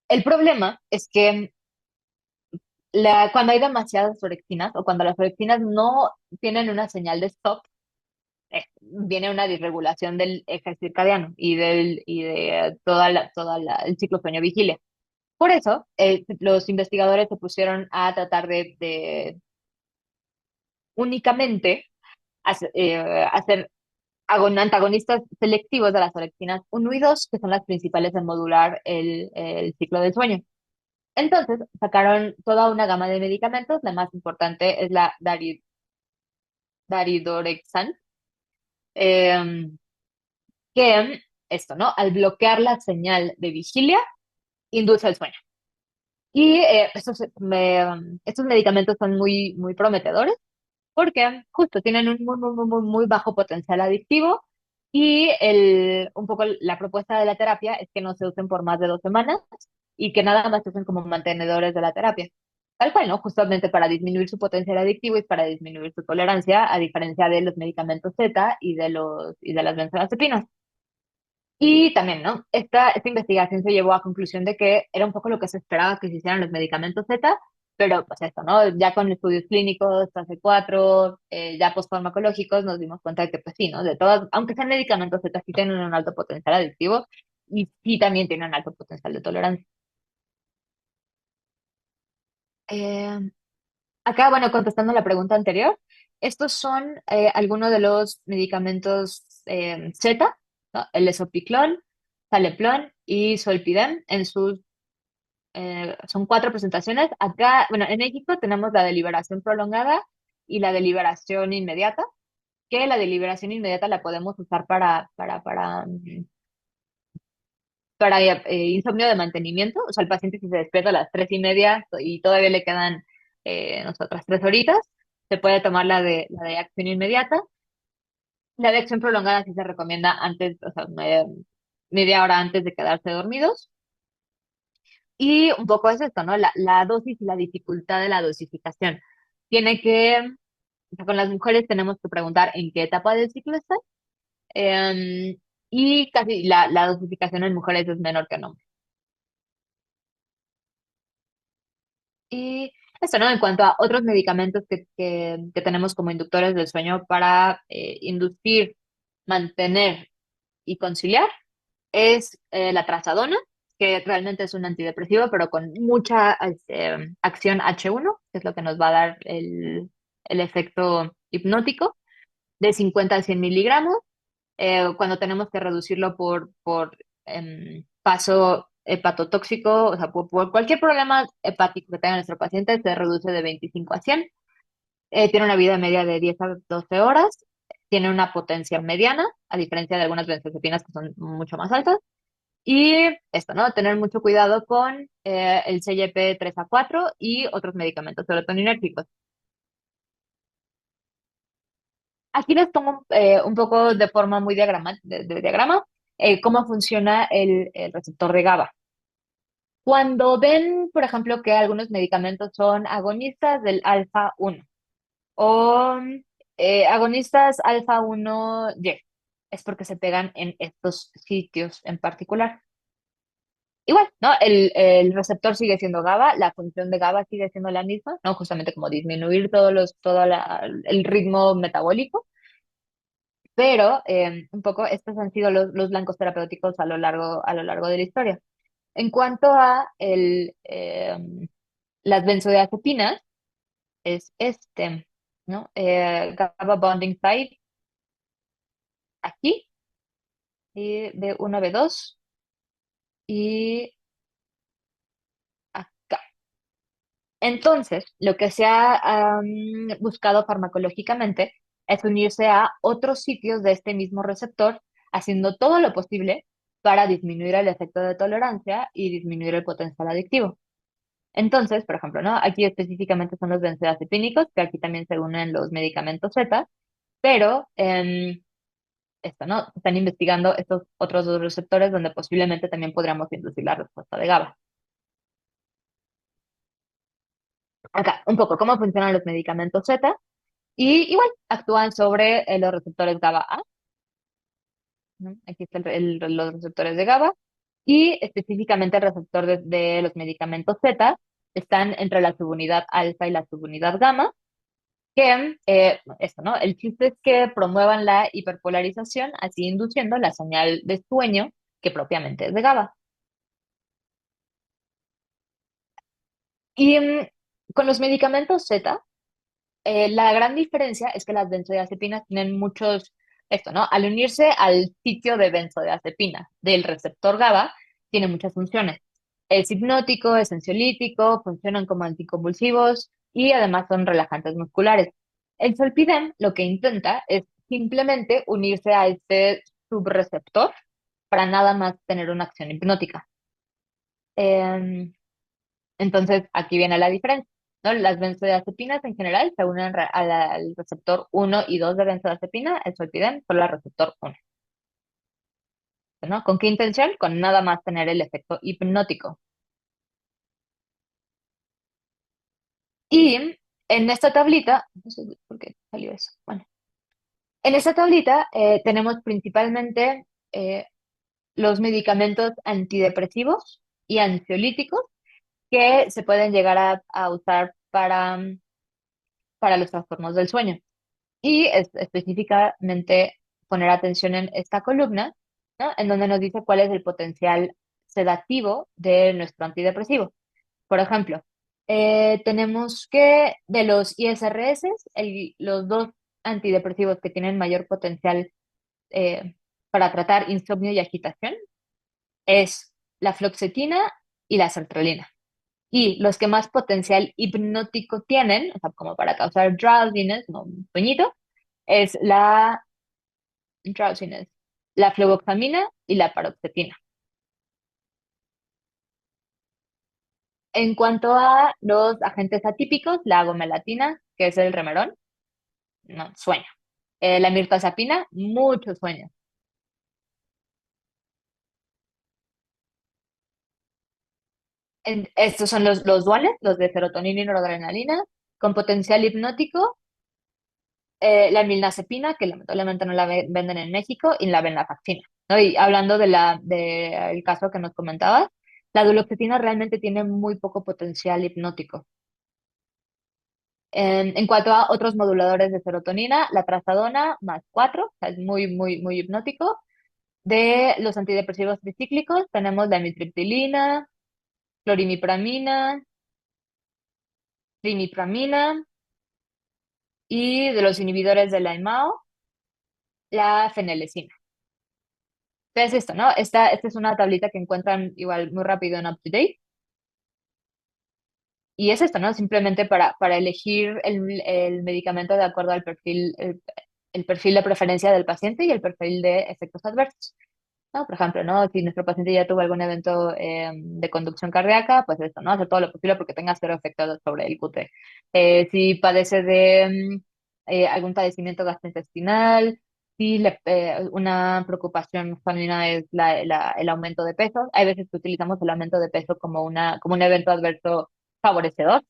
El problema es que cuando hay demasiadas orexinas o cuando las orexinas no tienen una señal de stop, viene una disregulación del eje circadiano y de el ciclo sueño-vigilia. Por eso, los investigadores se pusieron a tratar de únicamente hacer antagonistas selectivos de las orexinas 1 y 2, que son las principales en modular el ciclo del sueño. Entonces, sacaron toda una gama de medicamentos. La más importante es la daridorexan, eh, que esto, ¿no? Al bloquear la señal de vigilia, induce el sueño. Y estos medicamentos son muy, muy prometedores porque justo tienen un muy, muy, muy, muy muy bajo potencial adictivo y un poco la propuesta de la terapia es que no se usen por más de 2 semanas y que nada más se usen como mantenedores de la terapia. Tal cual, ¿no? Justamente para disminuir su potencial adictivo y para disminuir su tolerancia, a diferencia de los medicamentos Z y de las benzodiazepinas. Y también, ¿no? Esta investigación se llevó a conclusión de que era un poco lo que se esperaba que se hicieran los medicamentos Z, pero pues esto, ¿no? Ya con estudios clínicos, fase 4, ya postfarmacológicos, nos dimos cuenta de que pues sí, ¿no? De todas, aunque sean medicamentos Z, sí tienen un alto potencial adictivo y sí también tienen un alto potencial de tolerancia. Eh, Acá, bueno, contestando la pregunta anterior, estos son algunos de los medicamentos Z, ¿no? El Esopiclón, Saleplón y Solpidem son 4 presentaciones. Acá, bueno, en México tenemos la de liberación prolongada y la de liberación inmediata, que la de liberación inmediata la podemos usar para insomnio de mantenimiento. O sea, el paciente si se despierta a las 3:30 y todavía le quedan otras 3 horitas, se puede tomar la de acción inmediata. La de acción prolongada sí se recomienda antes, o sea, media hora antes de quedarse dormidos. Y un poco es esto, ¿no? La dosis y la dificultad de la dosificación. O sea, con las mujeres tenemos que preguntar en qué etapa del ciclo están. em, y casi la dosificación en mujeres es menor que en hombres. Y esto, ¿no? En cuanto a otros medicamentos que tenemos como inductores del sueño para inducir, mantener y conciliar, es la trazadona, que realmente es un antidepresivo, pero con mucha acción H1, que es lo que nos va a dar el efecto hipnótico, de 50 a 100 miligramos. Cuando tenemos que reducirlo por paso hepatotóxico, o sea, por cualquier problema hepático que tenga nuestro paciente, se reduce de 25 a 100. Tiene una vida media de 10 a 12 horas, tiene una potencia mediana, a diferencia de algunas benzodiazepinas que son mucho más altas. Y esto, ¿no? Tener mucho cuidado con el CYP3A4 y otros medicamentos serotoninérgicos. Aquí les pongo un poco de forma muy de diagrama cómo funciona el receptor de GABA. Cuando ven, por ejemplo, que algunos medicamentos son agonistas del alfa 1 o agonistas alfa 1 Y, es porque se pegan en estos sitios en particular. Igual, ¿no? El receptor sigue siendo GABA, la función de GABA sigue siendo la misma, ¿no? Justamente como disminuir todo el ritmo metabólico, pero un poco estos han sido los blancos terapéuticos a lo largo de la historia. En cuanto a las benzodiazepinas, es este, ¿no? GABA bonding site aquí, y B1, B2 y acá. Entonces, lo que se ha buscado farmacológicamente es unirse a otros sitios de este mismo receptor, haciendo todo lo posible para disminuir el efecto de tolerancia y disminuir el potencial adictivo. Entonces, por ejemplo, ¿no? Aquí específicamente son los benzodiazepínicos, que aquí también se unen los medicamentos Z, pero esto, ¿no? Están investigando estos otros dos receptores donde posiblemente también podríamos inducir la respuesta de GABA. Acá, un poco cómo funcionan los medicamentos Z y igual actúan sobre los receptores GABA A, ¿no? Aquí están los receptores de GABA y específicamente el receptor de los medicamentos Z están entre la subunidad alfa y la subunidad gamma, que esto, ¿no? El chiste es que promuevan la hiperpolarización, así induciendo la señal de sueño que propiamente es de GABA. Y con los medicamentos Z, la gran diferencia es que las benzodiazepinas tienen muchos, esto, ¿no? Al unirse al sitio de benzodiazepina del receptor GABA, tiene muchas funciones. Es hipnótico, es ansiolítico, funcionan como anticonvulsivos y además son relajantes musculares. El Zolpidem lo que intenta es simplemente unirse a este subreceptor para nada más tener una acción hipnótica. Em, entonces, aquí viene la diferencia, ¿no? Las benzodiazepinas en general se unen al receptor 1 y 2 de benzodiazepina, el zolpidem solo al receptor 1, ¿no? ¿Con qué intención? Con nada más tener el efecto hipnótico. Y en esta tablita, no sé por qué salió eso. Bueno, en esta tablita tenemos principalmente eh, los medicamentos antidepresivos y ansiolíticos que se pueden llegar a usar para los trastornos del sueño. Y específicamente poner atención en esta columna, ¿no? En donde nos dice cuál es el potencial sedativo de nuestro antidepresivo. Por ejemplo, tenemos que de los ISRS, los dos antidepresivos que tienen mayor potencial eh, para tratar insomnio y agitación es la fluoxetina y la sertralina. Y los que más potencial hipnótico tienen, o sea, como para causar drowsiness, ¿no? Un sueñito, es la drowsiness, la fluvoxamina y la paroxetina. En cuanto a los agentes atípicos, la agomelatina, que es el remerón, no, sueño. La mirtazapina, mucho sueño. Estos son los duales, los de serotonina y noradrenalina, con potencial hipnótico. La milnazepina, que lamentablemente no la venden en México, y la venlafaxina, ¿no? Y hablando el caso que nos comentabas, la duloxetina realmente tiene muy poco potencial hipnótico. En cuanto a otros moduladores de serotonina, la trazadona más 4, o sea, es muy hipnótico. De los antidepresivos tricíclicos tenemos la amitriptilina, clorimipramina, trimipramina y de los inhibidores de la IMAO, la fenelecina. Entonces esto, ¿no? Esta es una tablita que encuentran igual muy rápido en UpToDate. Y es esto, ¿no? Simplemente para elegir el medicamento de acuerdo al perfil, el perfil de preferencia del paciente y el perfil de efectos adversos. ¿No? Por ejemplo, ¿no? Si nuestro paciente ya tuvo algún evento de conducción cardíaca, pues esto, ¿no? Hacer todo lo posible porque tenga cero efecto sobre el QT. Si padece de algún padecimiento gastrointestinal, si una preocupación femenina es el aumento de peso, hay veces que utilizamos el aumento de peso como un evento adverso favorecedor,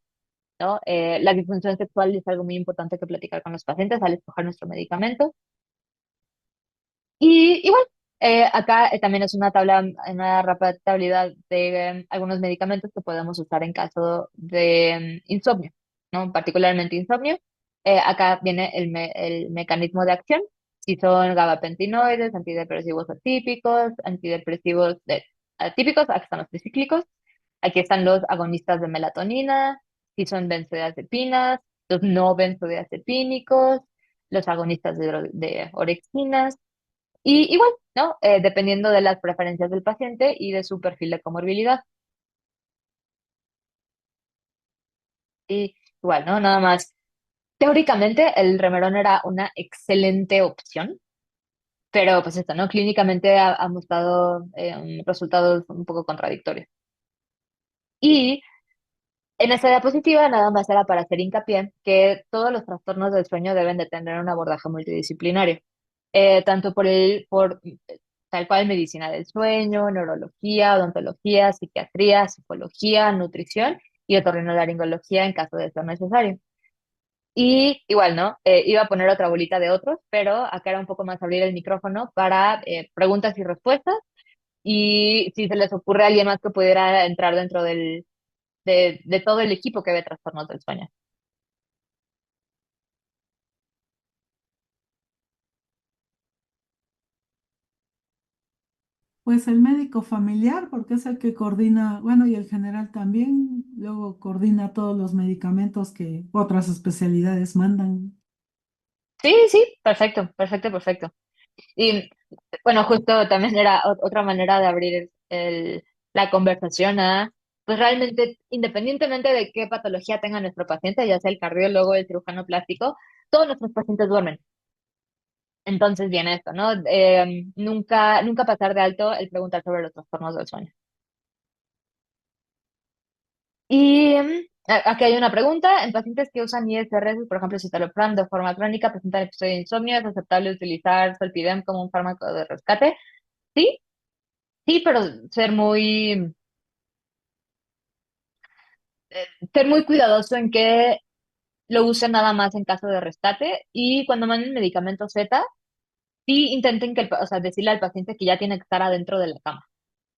¿no? La disfunción sexual es algo muy importante que platicar con los pacientes al escoger nuestro medicamento. Y igual, acá también es una tabla, una rapidez de algunos medicamentos que podemos usar en caso de insomnio, ¿no? Particularmente insomnio. Acá viene el mecanismo de acción. si son gabapentinoides, antidepresivos atípicos, aquí están los tricíclicos, aquí están los agonistas de melatonina, si son benzodiazepinas, los no benzodiazepínicos, los agonistas de orexinas, y igual, ¿no? Dependiendo de las preferencias del paciente y de su perfil de comorbilidad. Y igual, ¿no? Nada más. Teóricamente, el Remeron era una excelente opción, pero pues esto, ¿no? Clínicamente ha mostrado resultados un poco contradictorios. Y en esta diapositiva nada más era para hacer hincapié que todos los trastornos del sueño deben de tener un abordaje multidisciplinario, tanto tal cual medicina del sueño, neurología, odontología, psiquiatría, psicología, nutrición y otorrinolaringología en caso de ser necesario. Y igual, ¿no? Iba a poner otra bolita de otros, pero acá era un poco más abrir el micrófono para preguntas y respuestas. Y si se les ocurre a alguien más que pudiera entrar dentro de todo el equipo que ve trastornos del sueño. Pues el médico familiar, porque es el que coordina, bueno, y el general también, luego coordina todos los medicamentos que otras especialidades mandan. Sí, sí, perfecto, perfecto, perfecto. Y bueno, justo también era otra manera de abrir la conversación a, pues realmente, independientemente de qué patología tenga nuestro paciente, ya sea el cardiólogo, el cirujano plástico, todos nuestros pacientes duermen. Entonces viene esto, ¿no? Nunca pasar de alto el preguntar sobre los trastornos del sueño. Y aquí hay una pregunta. En pacientes que usan ISRS, por ejemplo, citalopram de forma crónica, presentan episodio de insomnio, ¿es aceptable utilizar solpidem como un fármaco de rescate? Sí, sí, pero ser muy cuidadoso en que lo usen nada más en caso de rescate y cuando manden medicamento Z, sí intenten o sea, decirle al paciente que ya tiene que estar adentro de la cama.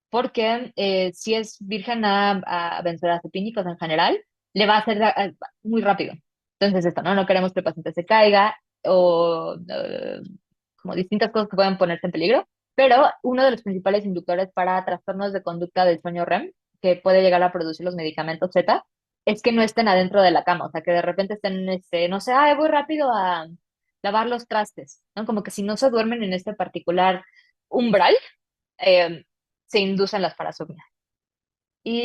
Porque si es virgen a benzodiazepínicos en general, le va a hacer muy rápido. Entonces, esto, ¿no? No queremos que el paciente se caiga o como distintas cosas que pueden ponerse en peligro, pero uno de los principales inductores para trastornos de conducta del sueño REM, que puede llegar a producir los medicamentos Z, es que no estén adentro de la cama, o sea, que de repente estén, no sé, ay, voy rápido a lavar los trastes, ¿no? Como que si no se duermen en este particular umbral, eh, se inducen las parasomnias. Y